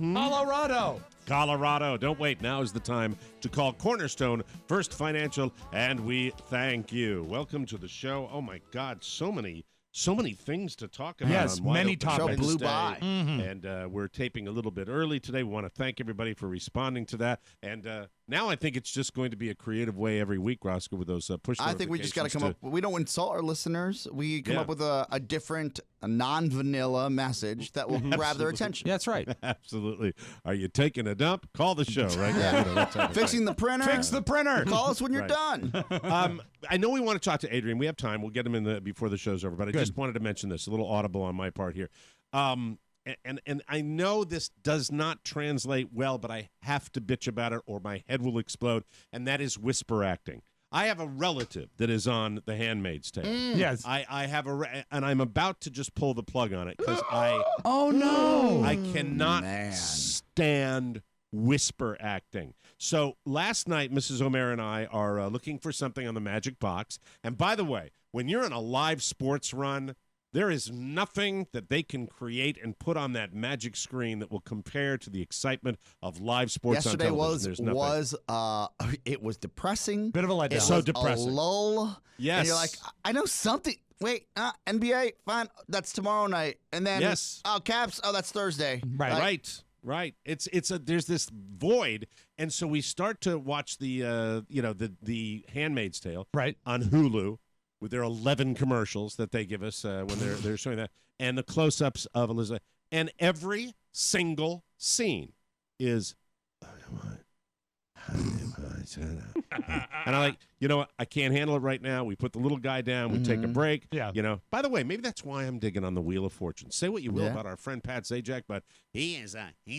Colorado. Don't wait. Now is the time to call Cornerstone First Financial, and we thank you. Welcome to the show. Oh, my God, so many things to talk about. Yes, on Wide many Open topics. Wednesday. Blew by. And we're taping a little bit early today. We want to thank everybody for responding to that. And now I think it's just going to be a creative way every week, Roscoe, with those push notifications. I think we just got to come up. We don't insult our listeners. We come up with a different, non-vanilla message that will grab their attention. Yeah, that's right. Absolutely. Are you taking a dump? Call the show, right? Fixing the printer. Fix the printer. Call us when you're done. I know we want to talk to Adrian. We have time. We'll get him in before the show's over. But I just wanted to mention this, a little audible on my part here. And I know this does not translate well, but I have to bitch about it or my head will explode, and that is whisper acting. I have a relative that is on The Handmaid's Tale. Yes. I have and I'm about to just pull the plug on it because Oh, no. I cannot stand whisper acting. So last night, Mrs. O'Mara and I are looking for something on the Magic Box. And by the way, when you're in a live sports run, there is nothing that they can create and put on that magic screen that will compare to the excitement of live sports on television. It was depressing. Bit of a letdown. It's so depressing. A lull. Yes. And you're like, I know something. Wait, NBA, fine. That's tomorrow night. And then, Caps, that's Thursday. Right. There's this void, and so we start to watch the Handmaid's Tale on Hulu with their 11 commercials that they give us when they're showing that, and the close-ups of Elizabeth, and every single scene is. And I'm like, you know what? I can't handle it right now. We put the little guy down. We take a break. Yeah. You know. By the way, maybe that's why I'm digging on the Wheel of Fortune. Say what you will about our friend Pat Sajak, but he's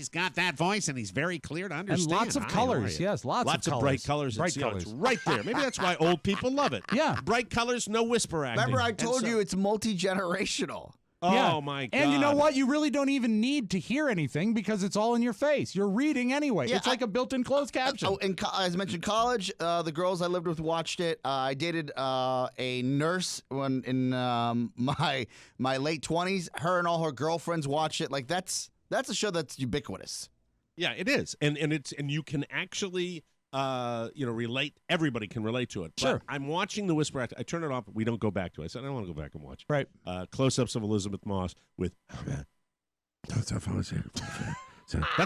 got that voice, and he's very clear to understand. And lots of colors. Yes, lots of bright colors. Bright colors. colors. It's right there. Maybe that's why old people love it. Yeah. Bright colors, no whisper acting. Remember, I told you it's multi-generational. Oh, my God. And you know what? You really don't even need to hear anything because it's all in your face. You're reading anyway. Yeah, it's like a built-in closed caption. As I mentioned, college, the girls I lived with watched it. I dated a nurse when in my late 20s. Her and all her girlfriends watch it. Like, that's a show that's ubiquitous. Yeah, it is. And you can actually relate. Everybody can relate to it. Sure. But I'm watching the whisper act. I turn it off. We don't go back to it. I said, I don't want to go back and watch. Right. Close-ups of Elizabeth Moss with. That's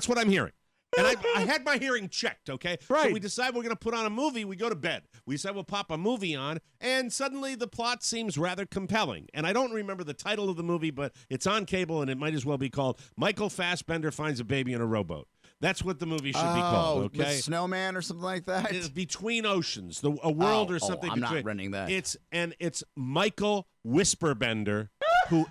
what I'm hearing. And I had my hearing checked, okay? Right. So we decide we're going to put on a movie. We go to bed. We decide we'll pop a movie on, and suddenly the plot seems rather compelling. And I don't remember the title of the movie, but it's on cable, and it might as well be called Michael Fassbender Finds a Baby in a Rowboat. That's what the movie should be called, okay? With Snowman or something like that? It's Between Oceans, a world or something. I'm between. not renting that. It's Michael Whisperbender, who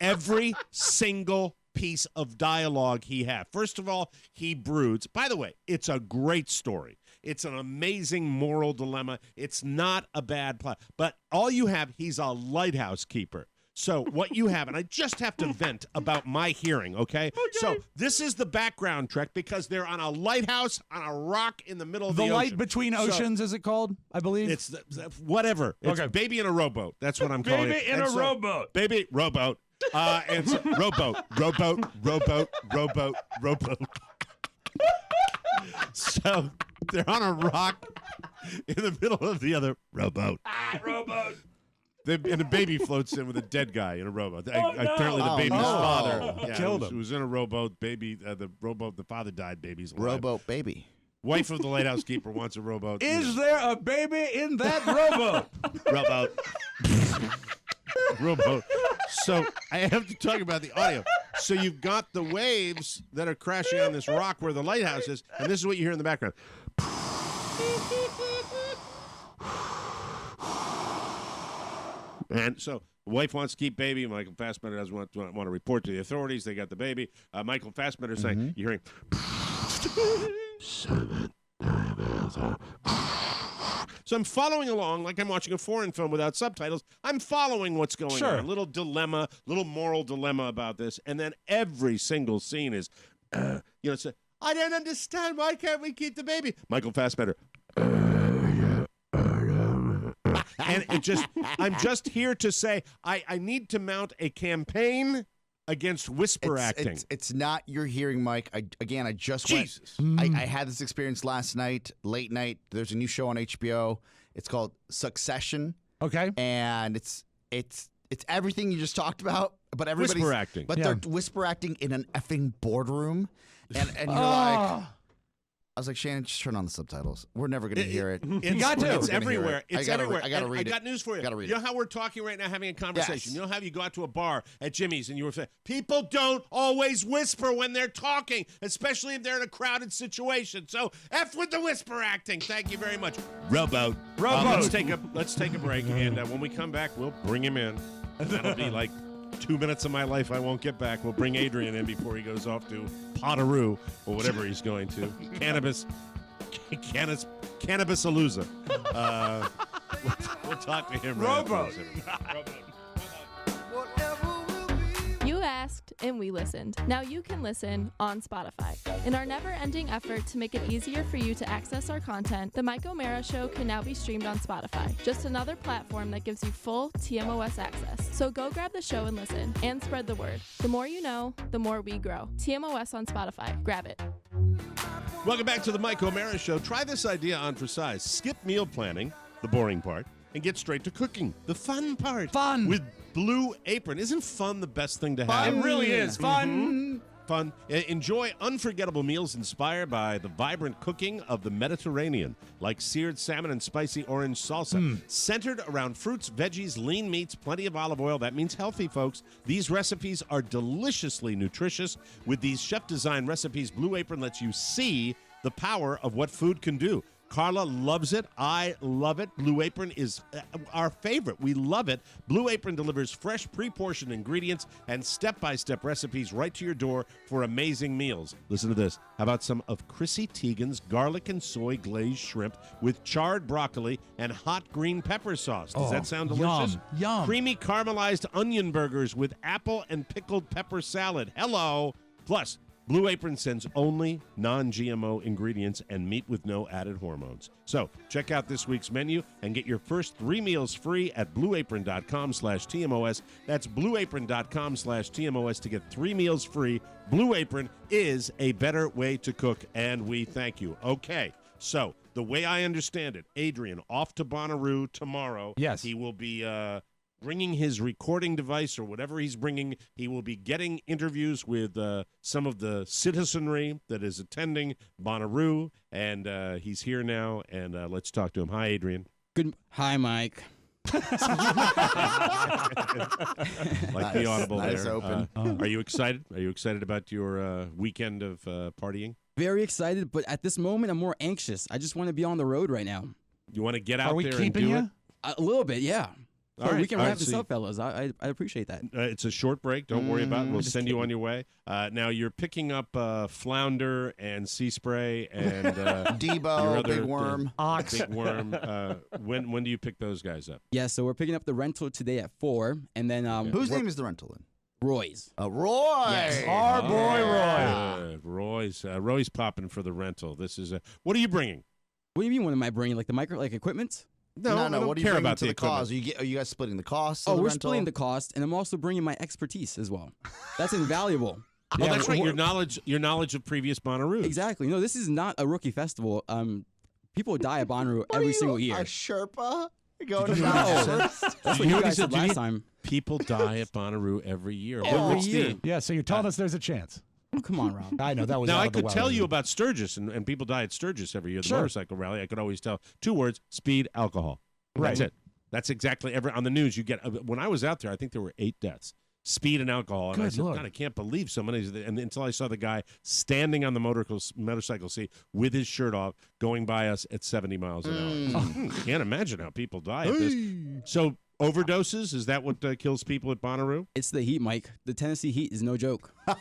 every single piece of dialogue he had. First of all, he broods. By the way, it's a great story. It's an amazing moral dilemma. It's not a bad plot. But all you have, he's a lighthouse keeper. So what you have, and I just have to vent about my hearing, okay? So this is the background track because they're on a lighthouse on a rock in the middle of the ocean. The Light Between Oceans, is it called? I believe. It's whatever. It's okay. Baby in a Rowboat. That's what I'm calling it. Baby in a rowboat. Baby rowboat. And so, rowboat. So they're on a rock in the middle of the other rowboat. Rowboat. And the baby floats in with a dead guy in a rowboat. Apparently, the baby's father killed him. Who was in a rowboat. The rowboat. The father died. Baby's alive. Rowboat baby. Wife of the lighthouse keeper wants a rowboat. Is there a baby in that rowboat? Rowboat. So I have to talk about the audio. So you've got the waves that are crashing on this rock where the lighthouse is, and this is what you hear in the background. And so the wife wants to keep baby. Michael Fassbender doesn't want to report to the authorities. They got the baby. Michael Fassbender saying, you're hearing. So I'm following along like I'm watching a foreign film without subtitles. I'm following what's going on. A little dilemma, little moral dilemma about this. And then every single scene is, it's I don't understand. Why can't we keep the baby? Michael Fassbender. And I'm just here to say I need to mount a campaign against whisper acting. It's not your hearing, Mike. I just Jesus. I had this experience last night, late night. There's a new show on HBO. It's called Succession. Okay. And it's everything you just talked about, but everybody's whisper acting. But they're whisper acting in an effing boardroom, and you're like. I was like, Shannon, just turn on the subtitles. We're never going to hear it. You got to. It's everywhere. It's everywhere. I got to read it. I got news for you. I got to read You know how we're talking right now, having a conversation? Yes. You know how you go out to a bar at Jimmy's and you were saying, people don't always whisper when they're talking, especially if they're in a crowded situation. So F with the whisper acting. Thank you very much. Rowboat. Let's take a break, and when we come back, we'll bring him in. That'll be like 2 minutes of my life I won't get back. We'll bring Adrian in before he goes off to Potteroo or whatever he's going to. Cannabis Cannabis-a-loser. We'll talk to him. Robo. You asked, and we listened. Now you can listen on Spotify. In our never-ending effort to make it easier for you to access our content, The Mike O'Mara Show can now be streamed on Spotify. Just another platform that gives you full TMOS access. So go grab the show and listen, and spread the word. The more you know, the more we grow. TMOS on Spotify. Grab it. Welcome back to the Mike O'Mara Show. Try this idea on for size. Skip meal planning, the boring part, and get straight to cooking, the fun part. Fun. With Blue Apron. Isn't fun the best thing to have? It really is. Fun. Fun. Enjoy unforgettable meals inspired by the vibrant cooking of the Mediterranean, like seared salmon and spicy orange salsa. Centered around fruits, veggies, lean meats, plenty of olive oil. That means healthy, folks. These recipes are deliciously nutritious. With these chef-designed recipes, Blue Apron lets you see the power of what food can do. Carla loves it. I love it. Blue Apron is our favorite. We love it. Blue Apron delivers fresh, pre-portioned ingredients and step-by-step recipes right to your door for amazing meals. Listen to this. How about some of Chrissy Teigen's garlic and soy glazed shrimp with charred broccoli and hot green pepper sauce? Does that sound delicious? Yum. Creamy caramelized onion burgers with apple and pickled pepper salad. Hello. Plus, Blue Apron sends only non-GMO ingredients and meat with no added hormones. So check out this week's menu and get your first 3 meals free at blueapron.com/TMOS. That's blueapron.com/TMOS to get 3 meals free. Blue Apron is a better way to cook, and we thank you. Okay, so the way I understand it, Adrian off to Bonnaroo tomorrow. Yes. He will be bringing his recording device or whatever he's bringing. He will be getting interviews with some of the citizenry that is attending Bonnaroo, and he's here now, and let's talk to him. Hi, Adrian. Hi, Mike. Like the audible nice there. Open. Are you excited? Are you excited about your weekend of partying? Very excited, but at this moment, I'm more anxious. I just want to be on the road right now. You want to get out Are we there keeping and do you? it? A little bit, yeah. All So right, we can all wrap right, this so up, fellas. I appreciate that. It's a short break. Don't worry about it. We'll just send you kidding. on your way. Now you're picking up flounder and sea spray and Debo, your other, big worm, ox. Big worm. When do you pick those guys up? Yeah, so we're picking up the rental today at 4, and then Whose name is the rental then? Roy's. Roy. Yes. Our boy Roy. Roy's popping for the rental. This is what are you bringing? What do you mean? What am I bringing? Like the equipment? No. I don't What do you care bring about to the the cause? equipment. Are you guys splitting the cost? Oh, of the we're rental? splitting the cost, and I'm also bringing my expertise as well. That's invaluable. Oh, that's right. Your knowledge of previous Bonnaroo. Exactly. No, this is not a rookie festival. People die at Bonnaroo every single year. A Sherpa going to No. Mount That's what you guys said last time. People die at Bonnaroo every year. Every year. Yeah, so you're telling us there's a chance. Oh, come on, Rob. I know that was Now, out I of the could tell well. you about Sturgis, and people die at Sturgis every year, the Sure. motorcycle rally. I could always tell 2 words, speed, alcohol. That's Right. it. That's exactly on the news. You get when I was out there, I think there were 8 deaths. Speed and alcohol. And I Good said, Lord. God, I can't believe so many. And until I saw the guy standing on the motorcycle seat with his shirt off going by us at 70 miles an hour. Can't imagine how people die at this. So overdoses, is that what kills people at Bonnaroo? It's the heat, Mike. The Tennessee heat is no joke. I'm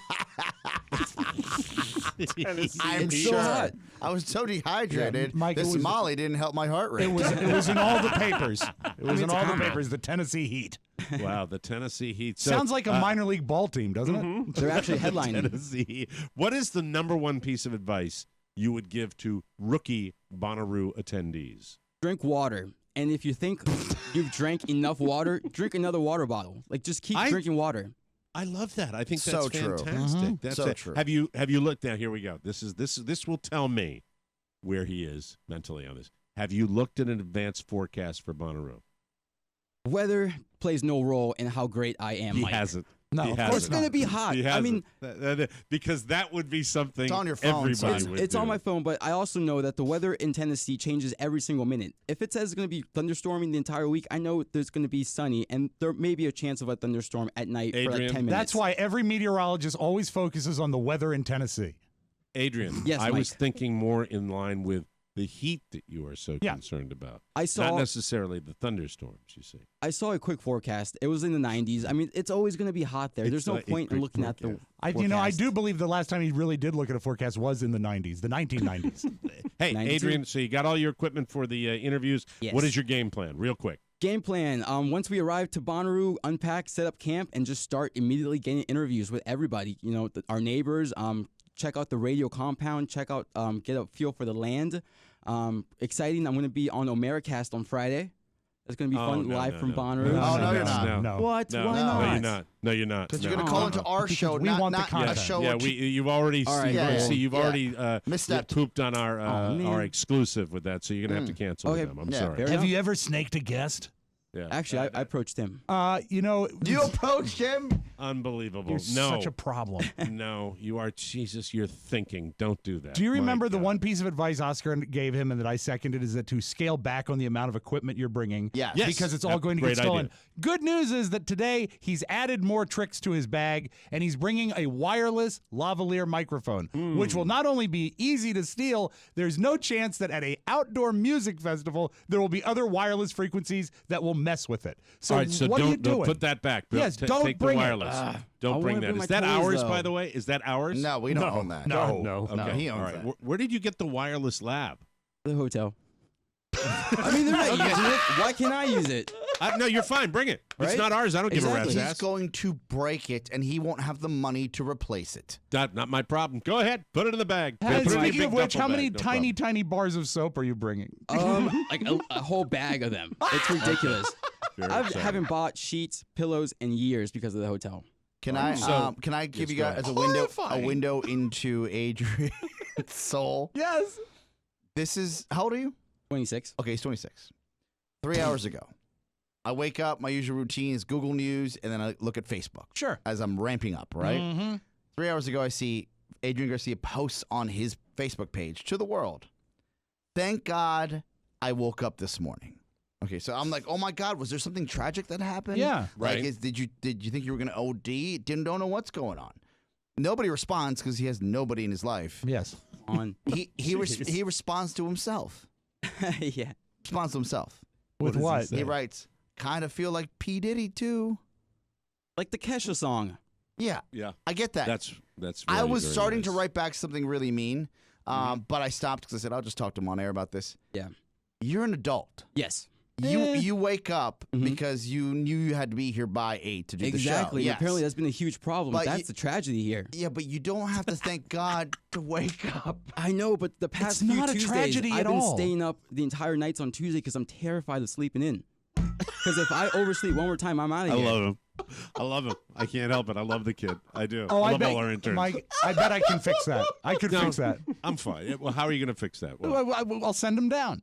It's sure. so hot. I was so dehydrated. Yeah, Mike, it this was- Molly didn't help my heart rate. It was in all the papers. It was in it's all the common. papers. The Tennessee Heat. Wow, the Tennessee Heat. So, Sounds like a minor league ball team, doesn't it? They're actually headlining. Tennessee Heat. What is the number one piece of advice you would give to rookie Bonnaroo attendees? Drink water. And if you think you've drank enough water, drink another water bottle. Like, just keep drinking water. I love that. I think that's So true. fantastic. That's So it. true. Have you looked now? Here we go. This will tell me where he is mentally on this. Have you looked at an advanced forecast for Bonnaroo? Weather plays no role in how great I am, He Mike. hasn't. No, He of hasn't. course It's going to be hot. He I mean, hasn't. Because that would be something It's on your phone, everybody son. would it's do. on my phone, but I also know that the weather in Tennessee changes every single minute. If it says it's going to be thunderstorming the entire week, I know there's going to be sunny, and there may be a chance of a thunderstorm at night for like Adrian, 10 minutes. That's why every meteorologist always focuses on the weather in Tennessee. Adrian, Yes, I was Mike. thinking more in line with the heat that you are so concerned about. I saw not necessarily the thunderstorms. You see, I saw a quick forecast. It was in the 90s. I mean, it's always going to be hot there. There's no point in looking at the. I do believe the last time he really did look at a forecast was in the 90s, the 1990s. Hey, 92? Adrian, so you got all your equipment for the interviews. Yes. What is your game plan? Real quick. Game plan. Once we arrive to Bonnaroo, unpack, set up camp, and just start immediately getting interviews with everybody. You know, our neighbors. Check out the radio compound. Check out, get a feel for the land. Exciting. I'm going to be on Omeracast on Friday. It's going to be fun live from Bonnaroo. No, you're not. No. What? No. Why not? No, you're not. No, you're not. Because you're going to call into our show, we want the not content. a show. Yeah, you've already you've already misstepped. Pooped on our exclusive with that, so you're going to have to cancel with them. I'm sorry. Have you ever snaked a guest? Yeah. Actually, I approached him. You approached him? Unbelievable. You're no. such a problem. No, you are. Jesus, you're thinking. Don't do that. Do you remember the one piece of advice Oscar gave him and that I seconded is that to scale back on the amount of equipment you're bringing? Yes. Because it's all going to get Great stolen. idea. Good news is that today he's added more tricks to his bag and he's bringing a wireless lavalier microphone, which will not only be easy to steal, there's no chance that at an outdoor music festival there will be other wireless frequencies that will mess with it. So, all right, so what are you don't doing? put that back. Bill. Yes, don't take bring the it. wireless. Don't I bring wanna that. bring Is my that toys, ours, though. by the way? Is that ours? No, we don't own that. No. Okay. he owns all right. that. Where did you get the wireless lab? The hotel. I mean, they're not using it. Why can't I use it? No, you're fine. Bring it. It's Right? not ours. I don't give a rat's He's ass. going to break it, and he won't have the money to replace it. Not my problem. Go ahead. Put it in the bag. Hey, Put it in your speaking big of which, duffel how many bag. No tiny, problem. tiny bars of soap are you bringing? Like a whole bag of them. It's ridiculous. Very I exciting. haven't bought sheets, pillows in years because of the hotel. Can I give you guys go a window into Adrian's soul? Yes. This is, how old are you? 26. Okay, he's 26. 3 hours ago, I wake up, my usual routine is Google News, and then I look at Facebook. Sure. As I'm ramping up, right? Mm-hmm. 3 hours ago, I see Adrian Garcia posts on his Facebook page to the world. Thank God I woke up this morning. Okay, so I'm like, oh my God, was there something tragic that happened? Yeah. Like, Right. did you think you were going to OD? Don't know what's going on. Nobody responds because he has nobody in his life. Yes. He responds to himself. Yeah. Responds to himself. With what? He writes, kind of feel like P. Diddy too. Like the Kesha song. Yeah. Yeah. I get that. That's. I really was very starting nice. to write back something really mean, but I stopped because I said, I'll just talk to him on air about this. Yeah. You're an adult. Yes. You wake up because you knew you had to be here by 8 to do the show. Exactly. Yes. Apparently, that's been a huge problem. But That's the tragedy here. Yeah, but you don't have to thank God to wake up. I know, but the past It's few not a Tuesdays, tragedy I've at been all. staying up the entire nights on Tuesday because I'm terrified of sleeping in. Because if I oversleep one more time, I'm out of I here. love him. I love him. I can't help it. I love the kid. I do. Oh, I I love bet, all our interns. Mike, I bet I can fix that. I could No, fix that. I'm fine. Yeah, well, how are you going to fix that? Well, I'll send him down.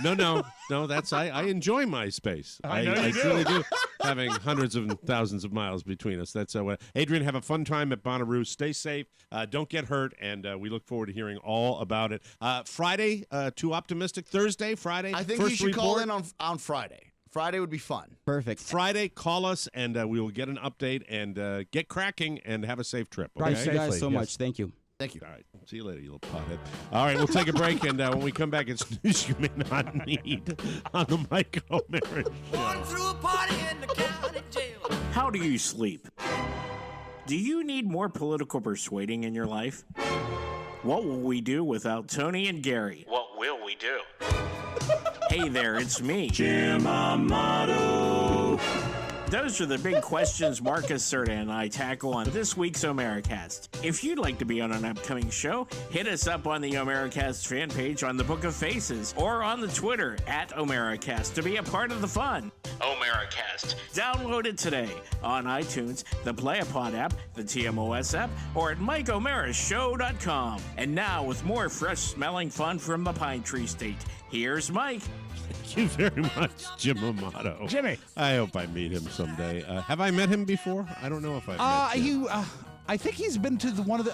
no. That's I enjoy my space. I know you do. truly do. Having hundreds of thousands of miles between us. That's Adrian. Have a fun time at Bonnaroo. Stay safe. Don't get hurt, and we look forward to hearing all about it. Friday, too optimistic. Thursday, Friday. I think first you should report. call in on Friday. Friday would be fun. Perfect. Friday, call us, and we will get an update and get cracking and have a safe trip. Okay? Thank you guys so much. Thank you. Thank you. All right. See you later, you little pothead. All right, we'll take a break, and when we come back, it's news you may not need on the Mike O'Mara Show. How do you sleep? Do you need more political persuading in your life? What will we do without Tony and Gary? What will we do? Hey there, it's me, Jim Amato. Those are the big questions Marcus Serta and I tackle on this week's Omeracast. If you'd like to be on an upcoming show, hit us up on the Omeracast fan page on the Book of Faces or on the Twitter @Omeracast to be a part of the fun. Omeracast. Download it today on iTunes, the Playapod app, the TMOS app, or at MikeOmeraShow.com. And now, with more fresh-smelling fun from the Pine Tree State, here's Mike. Thank you very much, Jim Amato. Jimmy. I hope I meet him someday. Have I met him before? I don't know if I've met him. I think he's been to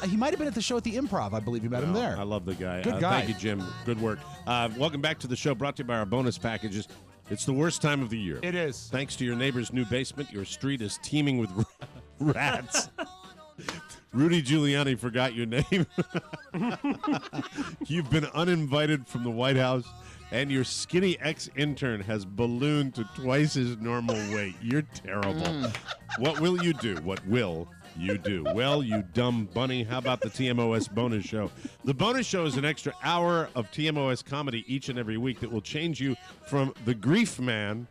he might have been at the show at the Improv. I believe you met him there. I love the guy. Good guy. Thank you, Jim. Good work. Welcome back to the show, brought to you by our bonus packages. It's the worst time of the year. It is. Thanks to your neighbor's new basement, your street is teeming with rats. Rudy Giuliani forgot your name. You've been uninvited from the White House, and your skinny ex-intern has ballooned to twice his normal weight. You're terrible. What will you do? What will you do? Well, you dumb bunny, how about the TMOS bonus show? The bonus show is an extra hour of TMOS comedy each and every week that will change you from the grief man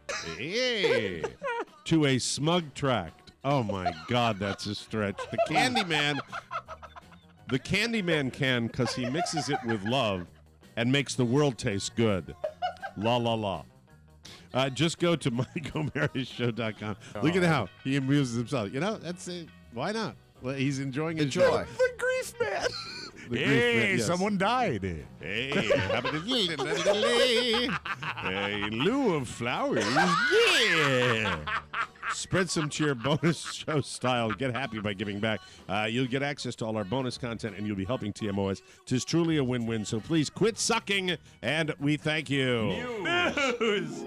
to a smug tract. Oh, my God, that's a stretch. The Candyman can because he mixes it with love and makes the world taste good. La, la, la. Just go to MikeOMarisShow.com. Look at how he amuses himself. You know, that's it. Why not? Well, he's enjoying his show. The grief man. Hey, someone died. Hey, in lieu of flowers, yeah. Spread some cheer, bonus show style. Get happy by giving back. You'll get access to all our bonus content, and you'll be helping TMOS. 'Tis truly a win-win, so please quit sucking, and we thank you. News.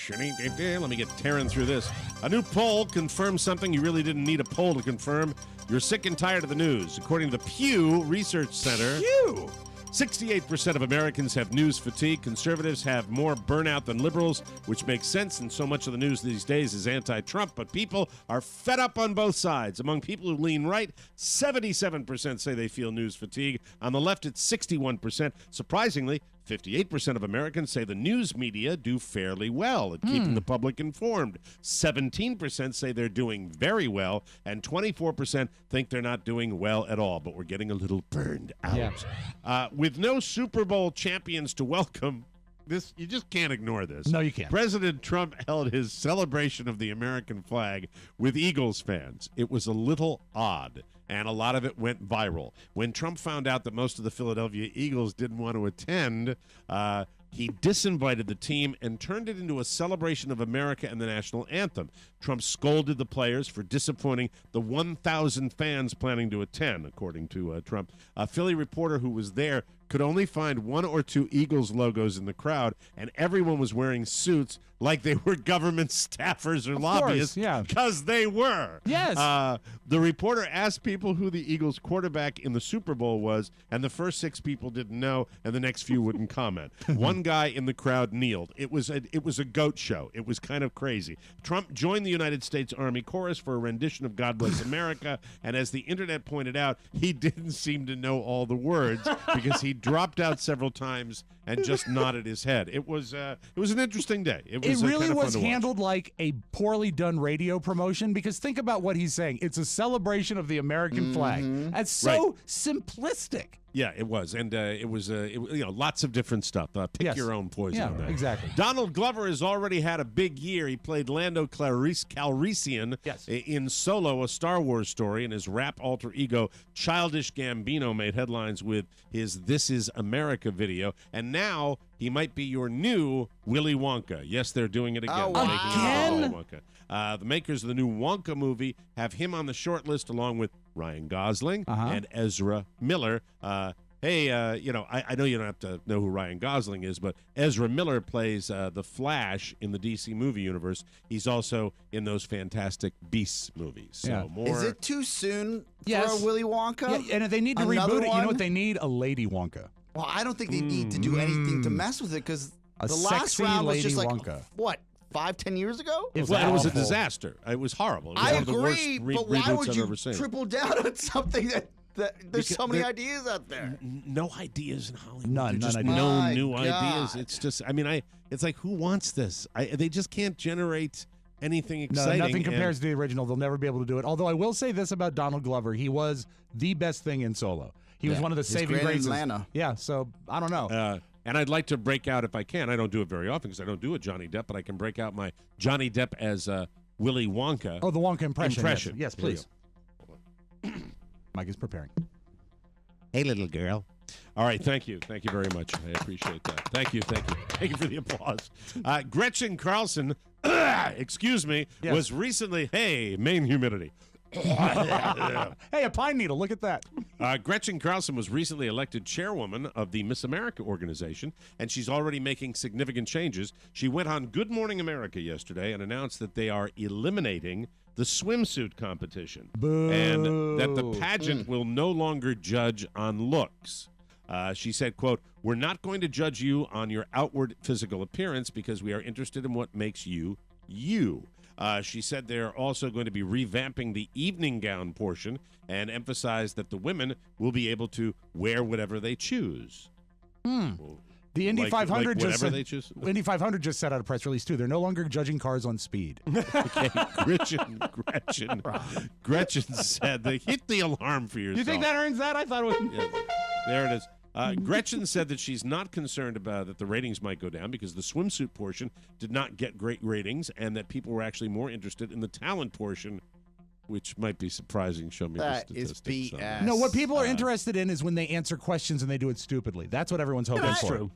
Let me get tearing through this. A new poll confirms something you really didn't need a poll to confirm. You're sick and tired of the news. According to the Pew Research Center, 68% of Americans have news fatigue. Conservatives have more burnout than liberals, which makes sense, and so much of the news these days is anti-Trump. But people are fed up on both sides. Among people who lean right, 77% say they feel news fatigue. On the left, it's 61%. Surprisingly, 58% of Americans say the news media do fairly well at keeping the public informed. 17% say they're doing very well, and 24% think they're not doing well at all, but we're getting a little burned out. Yeah. With no Super Bowl champions to welcome, this you just can't ignore this. No, you can't. President Trump held his celebration of the American flag with Eagles fans. It was a little odd, and a lot of it went viral. When Trump found out that most of the Philadelphia Eagles didn't want to attend, he disinvited the team and turned it into a celebration of America and the national anthem. Trump scolded the players for disappointing the 1,000 fans planning to attend, according to Trump. A Philly reporter who was there could only find one or two Eagles logos in the crowd, and everyone was wearing suits like they were government staffers or lobbyists, because they were. Yes. The reporter asked people who the Eagles quarterback in the Super Bowl was, and the first 6 people didn't know, and the next few wouldn't comment. One guy in the crowd kneeled. It was a goat show. It was kind of crazy. Trump joined the United States Army chorus for a rendition of God Bless America, and as the internet pointed out, he didn't seem to know all the words because he dropped out several times and just nodded his head. It was an interesting day. It really kind of was fun to handled like a poorly done radio promotion, because think about what he's saying. It's a celebration of the American flag. That's so simplistic. Yeah, it was, and it was lots of different stuff. Pick your own poison on that. Exactly. Donald Glover has already had a big year. He played Lando Calrissian in Solo, a Star Wars story, and his rap alter ego Childish Gambino made headlines with his "This Is America" video, and now he might be your new Willy Wonka. Yes, they're doing it again. Oh, They're wow. making Willy Wonka. The makers of the new Wonka movie have him on the short list along with Ryan Gosling and Ezra Miller. I know you don't have to know who Ryan Gosling is, but Ezra Miller plays the Flash in the DC movie universe. He's also in those Fantastic Beasts movies. So Is it too soon for Yes. a Willy Wonka? Yeah, and if they need to Another reboot it, you know one? what they need? A Lady Wonka. Well, I don't think they need to do anything to mess with it, because A the last sexy round was Lady just like, Wonka. what, 5-10 years ago? It was a disaster. It was horrible. It was I one of the worst agree, but why reboots would I've you ever seen. triple down on something that there's so many there- ideas out there? No ideas in Hollywood. None There's just ideas. no My new God. ideas. It's just, it's like, who wants this? They just can't generate anything No, exciting. nothing and- compares to the original. They'll never be able to do it. Although I will say this about Donald Glover. He was the best thing in Solo. He was one of the He's saving great in graces. Atlanta. Yeah, so I don't know. And I'd like to break out, if I can. I don't do it very often because I don't do a Johnny Depp, but I can break out my Johnny Depp as Willy Wonka. Oh, the Wonka impression. Yes, Here we please. Mike is preparing. Hey, little girl. All right, thank you. Thank you very much. I appreciate that. Thank you. Thank you for the applause. Gretchen Carlson, excuse me, was recently, Maine humidity. Hey, a pine needle. Look at that. Gretchen Carlson was recently elected chairwoman of the Miss America organization, and she's already making significant changes. She went on Good Morning America yesterday and announced that they are eliminating the swimsuit competition. Boo. And that the pageant will no longer judge on looks. She said, quote, "We're not going to judge you on your outward physical appearance because we are interested in what makes you you." She said they're also going to be revamping the evening gown portion and emphasized that the women will be able to wear whatever they choose. The Indy 500 just whatever they choose. Indy 500 just set out a press release too. They're no longer judging cars on speed. Okay, Gretchen said they hit the alarm for yourself. You think that earns that? I thought it was. Yeah, there it is. Gretchen said that she's not concerned about that the ratings might go down because the swimsuit portion did not get great ratings, and that people were actually more interested in the talent portion, which might be surprising. Show me That the is statistics. BS. No, what people are interested in is when they answer questions and they do it stupidly. That's what everyone's hoping That's for. true.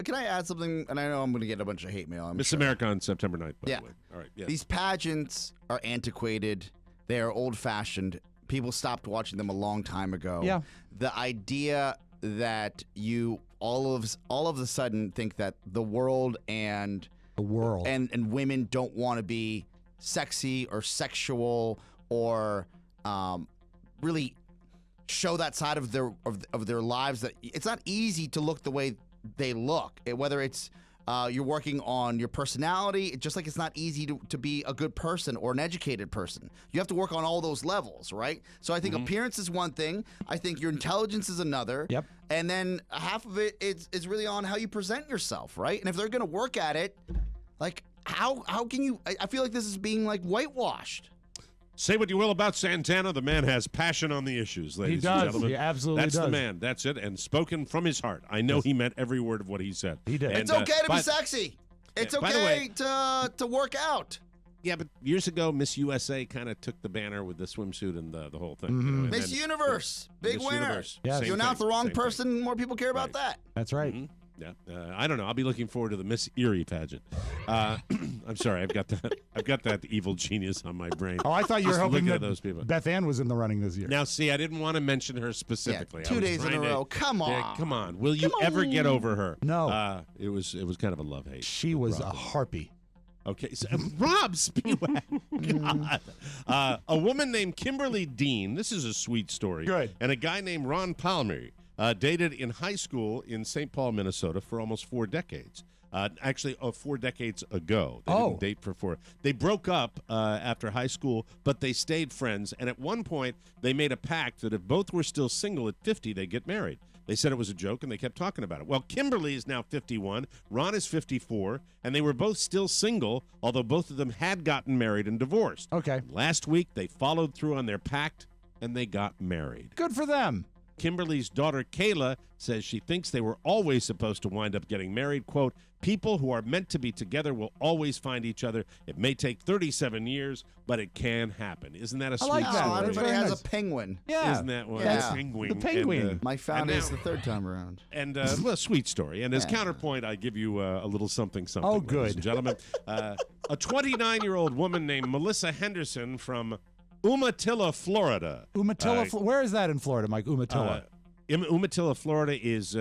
Can I add something? And I know I'm going to get a bunch of hate mail. Miss America on September 9th, by Yeah. the way. All right, yes. These pageants are antiquated. They are old-fashioned. People stopped watching them a long time ago. Yeah. The idea that you all of a sudden think that the world and women don't want to be sexy or sexual or really show that side of their lives, that it's not easy to look the way they look, whether it's you're working on your personality, just like it's not easy to be a good person or an educated person. You have to work on all those levels, right? So I think appearance is one thing. I think your intelligence is another. Yep. And then half of it is really on how you present yourself, right? And if they're going to work at it, like how can you? I feel like this is being like whitewashed. Say what you will about Santana, the man has passion on the issues, ladies and does. gentlemen. He absolutely That's does. the man. That's it. And spoken from his heart. I know he meant every word of what he said. He did. And, It's okay to be sexy. It's by the okay way- to work out. Yeah, but years ago, Miss USA kind of took the banner with the swimsuit and the whole thing. You know, and Miss then- Universe, big Miss winner. Universe. Yes. Same You announce thing, the wrong same thing. person, more people care about that. That's right. Yeah, I don't know. I'll be looking forward to the Miss Erie pageant. I'm sorry, I've got that evil genius on my brain. Oh, I thought you were Just hoping looking that at those people. Beth Ann was in the running this year. Now, see, I didn't want to mention her specifically. Yeah, 2 I was days in a trying to- row. Come on. Yeah, come on. Will you ever get over her? No. It was kind of a love hate. She was a harpy. Okay, so, Rob Spiewak. God. A woman named Kimberly Dean. This is a sweet story. Good. And a guy named Ron Palmer dated in high school in St. Paul, Minnesota for almost 4 decades. Actually, 4 decades ago. They didn't date for 4. They broke up after high school, but they stayed friends. And at one point, they made a pact that if both were still single at 50, they'd get married. They said it was a joke, and they kept talking about it. Well, Kimberly is now 51, Ron is 54, and they were both still single, although both of them had gotten married and divorced. Okay. Last week, they followed through on their pact, and they got married. Good for them. Kimberly's daughter, Kayla, says she thinks they were always supposed to wind up getting married. Quote, "People who are meant to be together will always find each other. It may take 37 years, but it can happen." Isn't that a sweet like that. story? Oh, That's everybody very has nice. a penguin. Yeah. Isn't that one? Yeah. The penguin. The penguin. And, My found and is now- the third time around. And well, sweet story. And as Yeah. counterpoint, I give you a little something. Oh, ladies good. and gentlemen. A 29-year-old woman named Melissa Henderson from Umatilla, Florida. Umatilla, where is that in Florida, Mike? Umatilla. Umatilla, Florida is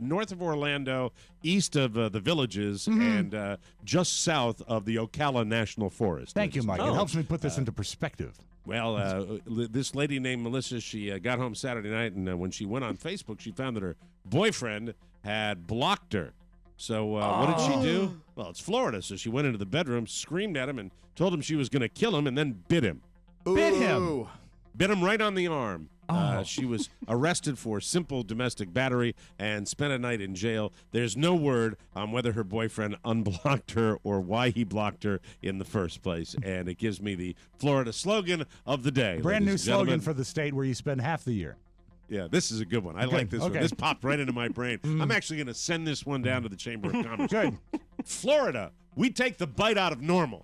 north of Orlando, east of the Villages, and just south of the Ocala National Forest. Thank you, ladies and Mike. It gentlemen. helps me put this into perspective. Well, this lady named Melissa, she got home Saturday night, and when she went on Facebook, she found that her boyfriend had blocked her. So what did she do? Well, it's Florida, so she went into the bedroom, screamed at him, and told him she was going to kill him, and then bit him. Bit him. Bit him right on the arm. She was arrested for simple domestic battery and spent a night in jail. There's no word on whether her boyfriend unblocked her or why he blocked her in the first place. And it gives me the Florida slogan of the day. Brand new ladies and slogan gentlemen. for the state where you spend half the year. Yeah, this is a good one. I like this one. Okay. This popped right into my brain. I'm actually going to send this one down to the Chamber of Commerce. Good. Florida, we take the bite out of normal.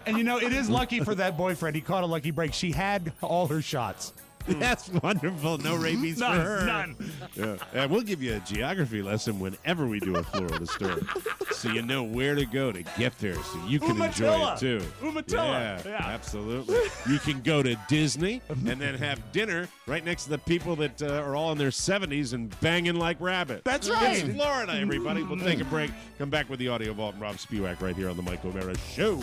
And you know, it is lucky for that boyfriend. He caught a lucky break. She had all her shots. That's wonderful. No rabies None, for her. none. Yeah. And we'll give you a geography lesson whenever we do a Florida story, so you know where to go to get there, so you can enjoy it too. Umatilla. Yeah, absolutely. You can go to Disney and then have dinner right next to the people that are all in their 70s and banging like rabbits. That's right. It's Florida, everybody. We'll take a break. Come back with the Audio Vault and Rob Spewak right here on the Mike O'Mara Show.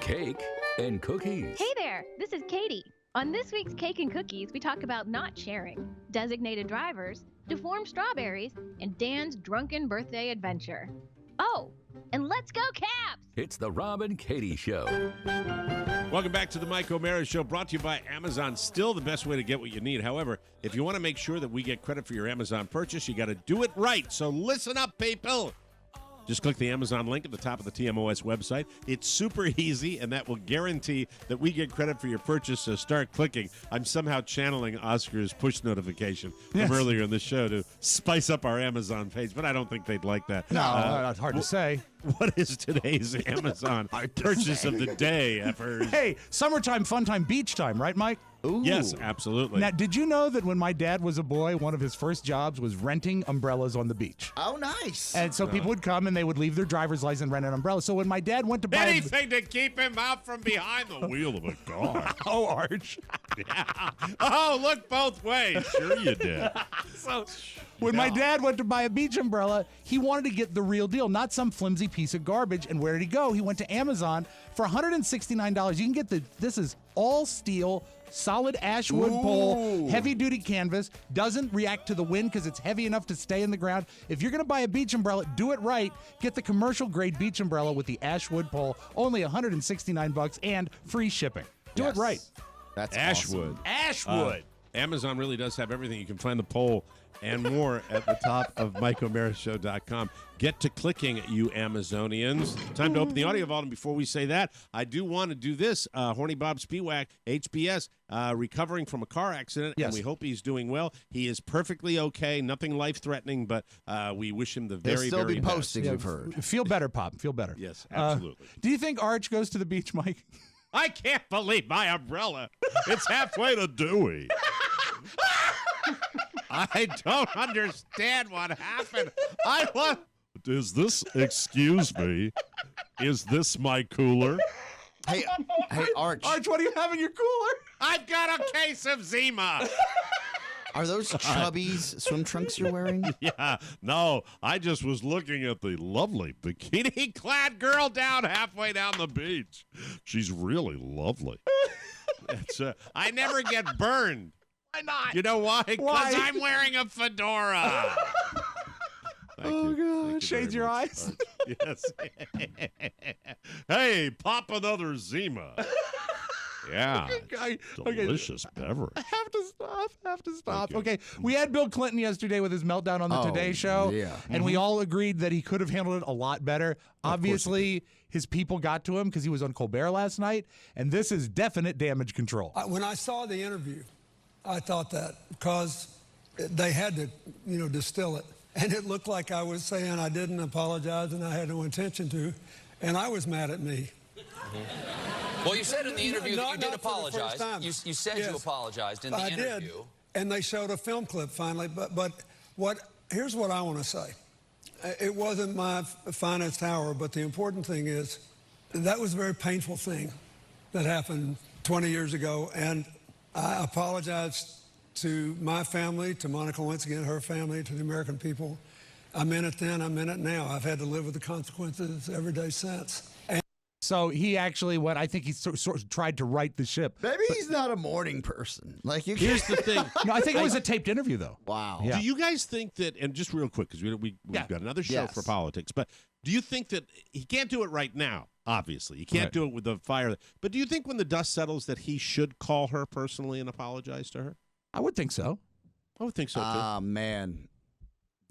Cake and cookies. Hey there, this is Katie. On this week's Cake and Cookies, we talk about not sharing, designated drivers, deformed strawberries, and Dan's drunken birthday adventure. Oh, and let's go Caps! It's the Rob and Katie Show. Welcome back to the Mike O'Mara Show, brought to you by Amazon. Still the best way to get what you need. However, if you want to make sure that we get credit for your Amazon purchase, you got to do it right. So listen up, people. Just click the Amazon link at the top of the TMOS website. It's super easy, and that will guarantee that we get credit for your purchase, so start clicking. I'm somehow channeling Oscar's push notification from earlier in the show to spice up our Amazon page, but I don't think they'd like that. No, that's hard to say. What is today's Amazon purchase of the day, effers? Hey, summertime, fun time, beach time, right, Mike? Ooh. Yes, absolutely. Now, did you know that when my dad was a boy, one of his first jobs was renting umbrellas on the beach? Oh, nice. And so people would come and they would leave their driver's license and rent an umbrella. So when my dad went to buy Anything to keep him out from behind the wheel of a car. Oh, Arch. Yeah. Oh, look both ways. Sure you did. So when my dad went to buy a beach umbrella, he wanted to get the real deal, not some flimsy piece of garbage. And where did he go? He went to Amazon for $169. You can get this is all steel, solid ash wood pole, heavy duty canvas, doesn't react to the wind because it's heavy enough to stay in the ground. If you're going to buy a beach umbrella, do it right. Get the commercial grade beach umbrella with the ash wood pole, only $169 and free shipping. Do it right. That's Ashwood. awesome. Ashwood. Amazon really does have everything. You can find the poll and more at the top of MikeO'MaraShow.com. Get to clicking, you Amazonians. Time to open the audio vault. And before we say that, I do want to do this. Horny Bob Spewak, HBS, recovering from a car accident, and we hope he's doing well. He is perfectly okay, nothing life-threatening, but we wish him the very, They'll very still be best. posting, we've heard. Feel better, Pop. Feel better. Yes, absolutely. Do you think Arch goes to the beach, Mike? I can't believe my umbrella. It's halfway to Dewey. I don't understand what happened. Is this, excuse me, is this my cooler? Hey, Arch. Arch, what do you have in your cooler? I've got a case of Zima. Are those Chubby's swim trunks you're wearing? Yeah, no, I just was looking at the lovely bikini-clad girl down halfway down the beach. She's really lovely. I never get burned. Why not? You know why? Because Why? I'm wearing a fedora. Oh, God. Shades your eyes. Yes. Hey, pop another Zima. Yeah. Delicious beverage. I have to stop. Okay, we had Bill Clinton yesterday with his meltdown on the Today Show, and we all agreed that he could have handled it a lot better. Obviously, his people got to him because he was on Colbert last night, and this is definite damage control. When I saw the interview, I thought that because they had to, distill it. And it looked like I was saying I didn't apologize and I had no intention to. And I was mad at me. Well, you said in the interview that you did apologize. You said you apologized in the interview. I did. And they showed a film clip finally. But here's what I want to say. It wasn't my finest hour, but the important thing is that was a very painful thing that happened 20 years ago. And I apologize to my family, to Monica once again, her family, to the American people. I meant it then, I meant it now. I've had to live with the consequences every day since. So he actually went, I think he sort of tried to right the ship. Maybe he's not a morning person. Like you. Here's the thing. No, I think it was a taped interview, though. Wow. Yeah. Do you guys think that, and just real quick, because we've got another show for politics, but do you think that he can't do it right now? Obviously, he can't do it with the fire. But do you think when the dust settles that he should call her personally and apologize to her? I would think so. I would think so, too. Man.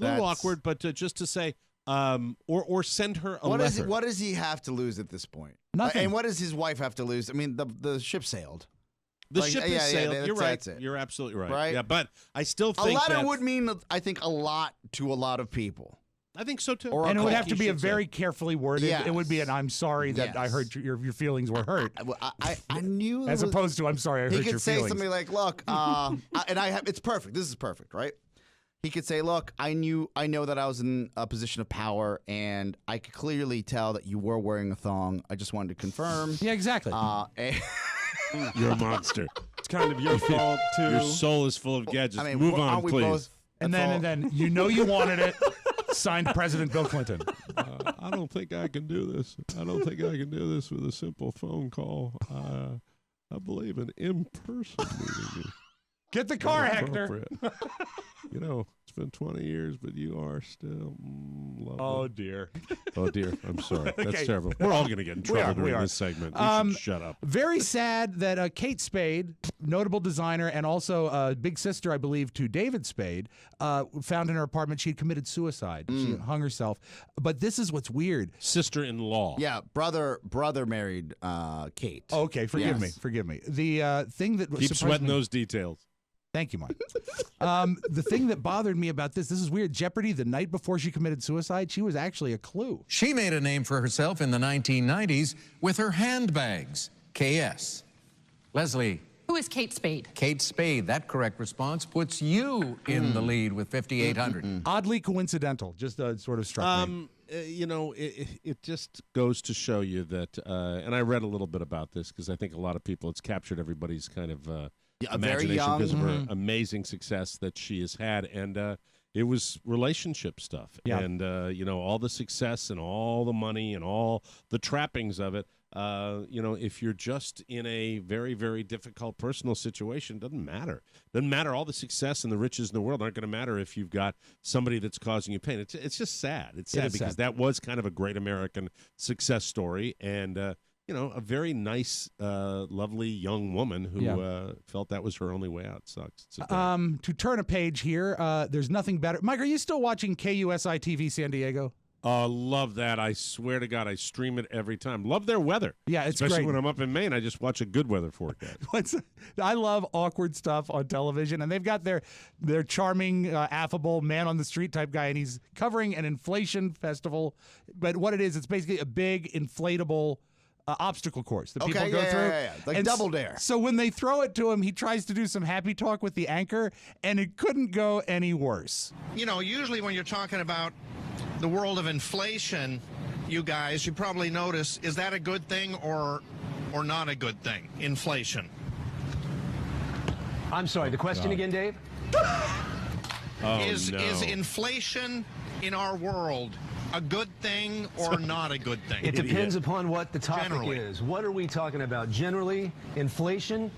A little awkward, but just to say, or send her a letter. What does he have to lose at this point? Nothing. And what does his wife have to lose? I mean, the ship sailed. The ship is sailed. You're right. You're absolutely right. Yeah, but I still think a letter would mean, I think, a lot to a lot of people. I think so too. And it would have to You be a should say. very carefully worded. Yes. It would be an "I'm sorry that I Yes. hurt your feelings were hurt," I knew. as opposed to "I'm sorry I hurt He your could say feelings." something like, "Look, it's perfect. This is perfect, right?" He could say, "Look, I know that I was in a position of power, and I could clearly tell that you were wearing a thong. I just wanted to confirm." Yeah, exactly. You're a monster. It's kind of your fault too. Your soul is full of gadgets. I mean, Move on, aren't we please. both- and then you know you wanted it. Signed President Bill Clinton. I don't think I can do this. I don't think I can do this with a simple phone call. I believe an in-person meeting is Get the car, more Hector. appropriate. You know, it's been 20 years, but you are still lovely. Oh dear. Oh dear. I'm sorry. That's Okay. terrible. We're all going to get in trouble We during are. this segment. You should shut up. Very sad that Kate Spade, notable designer and also big sister, I believe, to David Spade, found in her apartment she had committed suicide. She hung herself. But this is what's weird. Sister-in-law. Yeah, brother married Kate. Okay, forgive me. The thing that Keep surprised sweating me- those details. Thank you, Mike. The thing that bothered me about this is weird. Jeopardy, the night before she committed suicide, she was actually a clue. She made a name for herself in the 1990s with her handbags. KS. Leslie. Who is Kate Spade? Kate Spade. That correct response puts you in the lead with 5,800. Oddly coincidental. Just sort of struck me. You know, it just goes to show you that, and I read a little bit about this because I think a lot of people, it's captured everybody's kind of very imagination young. because of her amazing success that she has had. And it was relationship stuff. Yeah. And, you know, all the success and all the money and all the trappings of it. You know, if you're just in a very, very difficult personal situation, it doesn't matter. Doesn't matter. All the success and the riches in the world aren't going to matter if you've got somebody that's causing you pain. It's just sad. It's sad because that was kind of a great American success story, and you know, a very nice, lovely young woman who felt that was her only way out. Sucks. To turn a page here, there's nothing better. Mike, are you still watching KUSI TV San Diego? Love that. I swear to God, I stream it every time. Love their weather. Yeah, it's especially great. when I'm up in Maine. I just watch a good weather forecast. I love awkward stuff on television, and they've got their charming, affable man on the street type guy, and he's covering an inflation festival. But what it is, it's basically a big inflatable obstacle course that people go through. Like And Double Dare. So when they throw it to him, he tries to do some happy talk with the anchor, and it couldn't go any worse. You know, usually when you're talking about the world of inflation, you guys, you probably notice, is that a good thing or not a good thing? Inflation. I'm sorry, the question again, Dave? Is inflation in our world a good thing or not a good thing? It depends upon what the topic Generally. is. What are we talking about? Generally, inflation?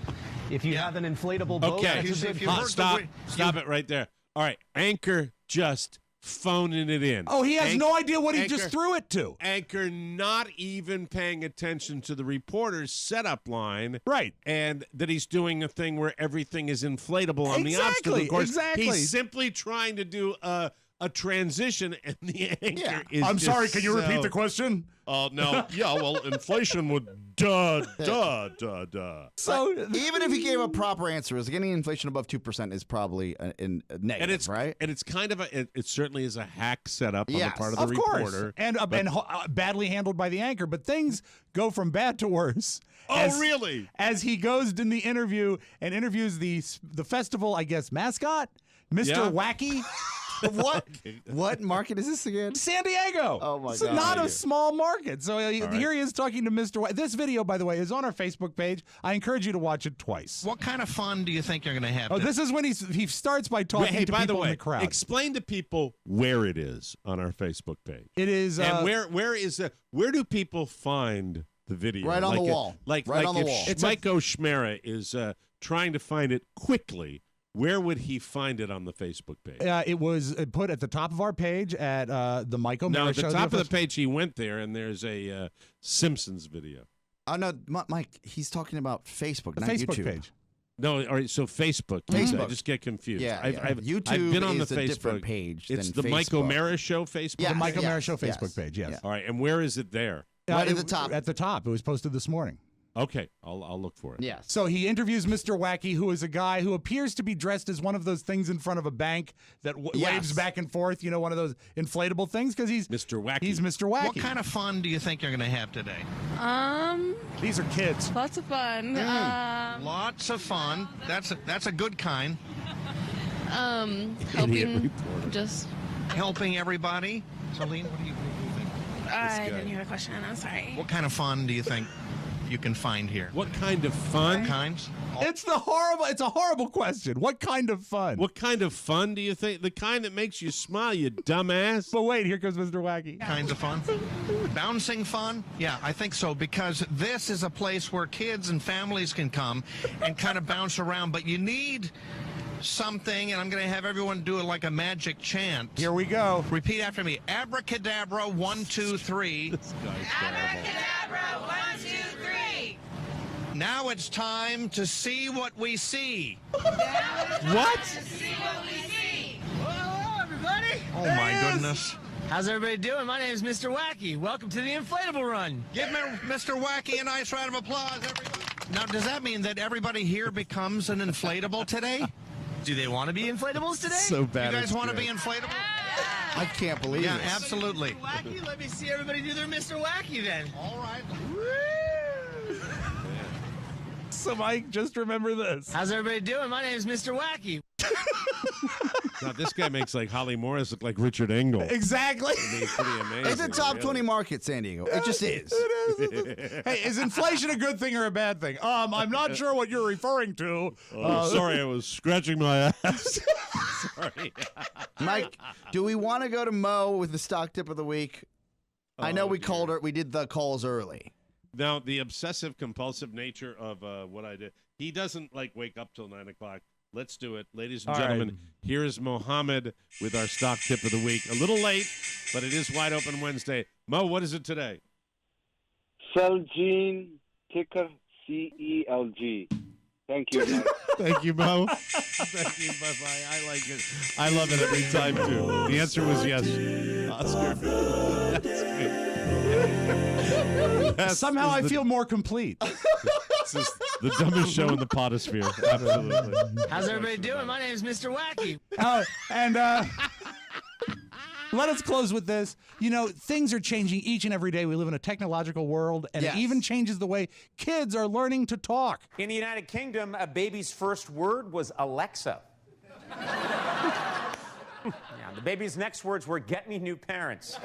If you have an inflatable boat, Okay, that's a good stop it right there. All right, anchor just phoning it in. Oh, he has no idea what he just threw it to. Anchor not even paying attention to the reporter's setup line. Right. And that he's doing a thing where everything is inflatable on the obstacle course. Exactly. He's simply trying to do a transition, and the anchor is I'm just sorry, can you repeat so- the question? No. Yeah, well, inflation would duh. So even if he gave a proper answer, is getting inflation above 2% is probably a negative, And it's right? And it's kind of it certainly is a hack setup on the Yes, part of the Of reporter. course, and badly handled by the anchor. But things go from bad to worse. Oh, really? As he goes in the interview and interviews the festival, I guess, mascot, Mr. Yeah. Wacky. What market is this again? San Diego. Oh, my It's God. not a small market. So right. here he is talking to Mr. This video, by the way, is on our Facebook page. I encourage you to watch it twice. What kind of fun do you think you're going to have? Oh, this is when he starts by talking Hey, to by people the way, in the crowd. explain to people where it is on our Facebook page. It is, and where do people find the video? Right on the wall. Like Right on the if wall. It's Michael Schmera is trying to find it quickly. Where would he find it on the Facebook page? It was put at the top of our page at the Mike Now, O'Mara at the Show. top of the page, he went there, and there's a Simpsons video. Oh, no, Mike, he's talking about Facebook, The not Facebook YouTube. page. No, all right, so Facebook. Facebook. I just get confused. Yeah, I've YouTube been on is the a Facebook different page It's than the Mike Facebook. O'Mara Show Facebook. Yes, The Mike O'Mara yes, Show yes. Facebook page, yes. All right, and where is it there? Right at the top. At the top. It was posted this morning. Okay, I'll look for it. Yes. So he interviews Mr. Wacky, who is a guy who appears to be dressed as one of those things in front of a bank that waves back and forth, one of those inflatable things, because he's Mr. Wacky. He's Mr. Wacky. What kind of fun do you think you're going to have today? These are kids. Lots of fun. Lots of fun. That's a good kind. Helping just... Helping everybody. Charlene, what do you think? I didn't hear the question. I'm sorry. What kind of fun do you think you can find here? What kind of fun? What kinds? It's a horrible question. What kind of fun? What kind of fun do you think? The kind that makes you smile, you dumbass. But wait, here comes Mr. Wacky. Kinds of fun? Bouncing fun? Yeah, I think so, because this is a place where kids and families can come and kind of bounce around, but you need something, and I'm going to have everyone do it like a magic chant. Here we go. Repeat after me. Abracadabra, 1, 2, 3. This guy's Abracadabra, 1, 2, 3. Now it's time to see what we see. What? To see what we see. Hello, everybody. Oh, my goodness. How's everybody doing? My name is Mr. Wacky. Welcome to the Inflatable Run. Give Mr. Wacky a nice round of applause, everybody. Now, does that mean that everybody here becomes an inflatable today? Do they want to be inflatables today? So bad. You guys want to be inflatable? I can't believe Yeah, this. absolutely. Mr. Wacky, let me see everybody do their Mr. Wacky then. All right. So, Mike, just remember this. How's everybody doing? My name is Mr. Wacky. Now, this guy makes like Holly Morris look like Richard Engel. Exactly. I mean, it's pretty amazing. It's a top really. 20 market, San Diego. It just is. Hey, is inflation a good thing or a bad thing? I'm not sure what you're referring to. Sorry, I was scratching my ass. Sorry. Mike, do we want to go to Mo with the stock tip of the week? I know we called her. We did the calls early. Now, the obsessive compulsive nature of what I did. He doesn't like wake up till 9 o'clock. Let's do it. Ladies and gentlemen, here is Mohammed with our stock tip of the week. A little late, but it is Wide Open Wednesday. Mo, what is it today? Celgene, ticker CELG. Thank you, Mike. Thank you, Mo. Thank you. Bye-bye. I like it. I love it every time, too. The answer was yes. Oscar. That's good. Somehow I feel more complete. This is the dumbest show in the potosphere. Absolutely. How's everybody doing? My name is Mr. Wacky. And let us close with this. Things are changing each and every day. We live in a technological world, and it even changes the way kids are learning to talk. In the United Kingdom, a baby's first word was Alexa. The baby's next words were, "Get me new parents."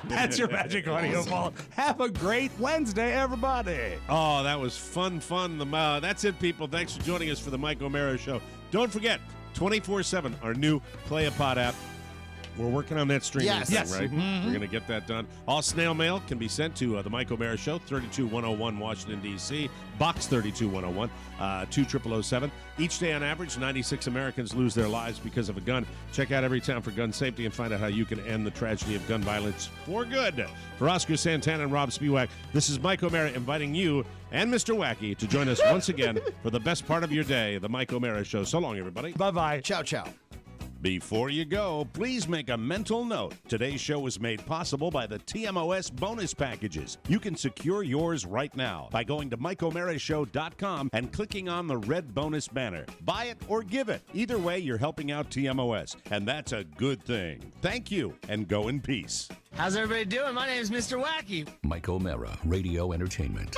That's your magic audio ball. Have a great Wednesday, everybody. Oh, that was fun. That's it, people. Thanks for joining us for the Mike O'Mara Show. Don't forget, 24/7, our new Play a Pod app. We're working on that streaming thing, right? Mm-hmm. We're going to get that done. All snail mail can be sent to the Mike O'Mara Show, 32101 Washington, D.C., Box 32101, 20007. Each day on average, 96 Americans lose their lives because of a gun. Check out Every Town for Gun Safety and find out how you can end the tragedy of gun violence for good. For Oscar Santana and Rob Spiewak, this is Mike O'Mara inviting you and Mr. Wacky to join us once again for the best part of your day, the Mike O'Mara Show. So long, everybody. Bye-bye. Ciao, ciao. Before you go, please make a mental note. Today's show was made possible by the TMOS bonus packages. You can secure yours right now by going to MikeO'MaraShow.com and clicking on the red bonus banner. Buy it or give it. Either way, you're helping out TMOS, and that's a good thing. Thank you, and go in peace. How's everybody doing? My name is Mr. Wacky. Mike O'Mara, Radio Entertainment.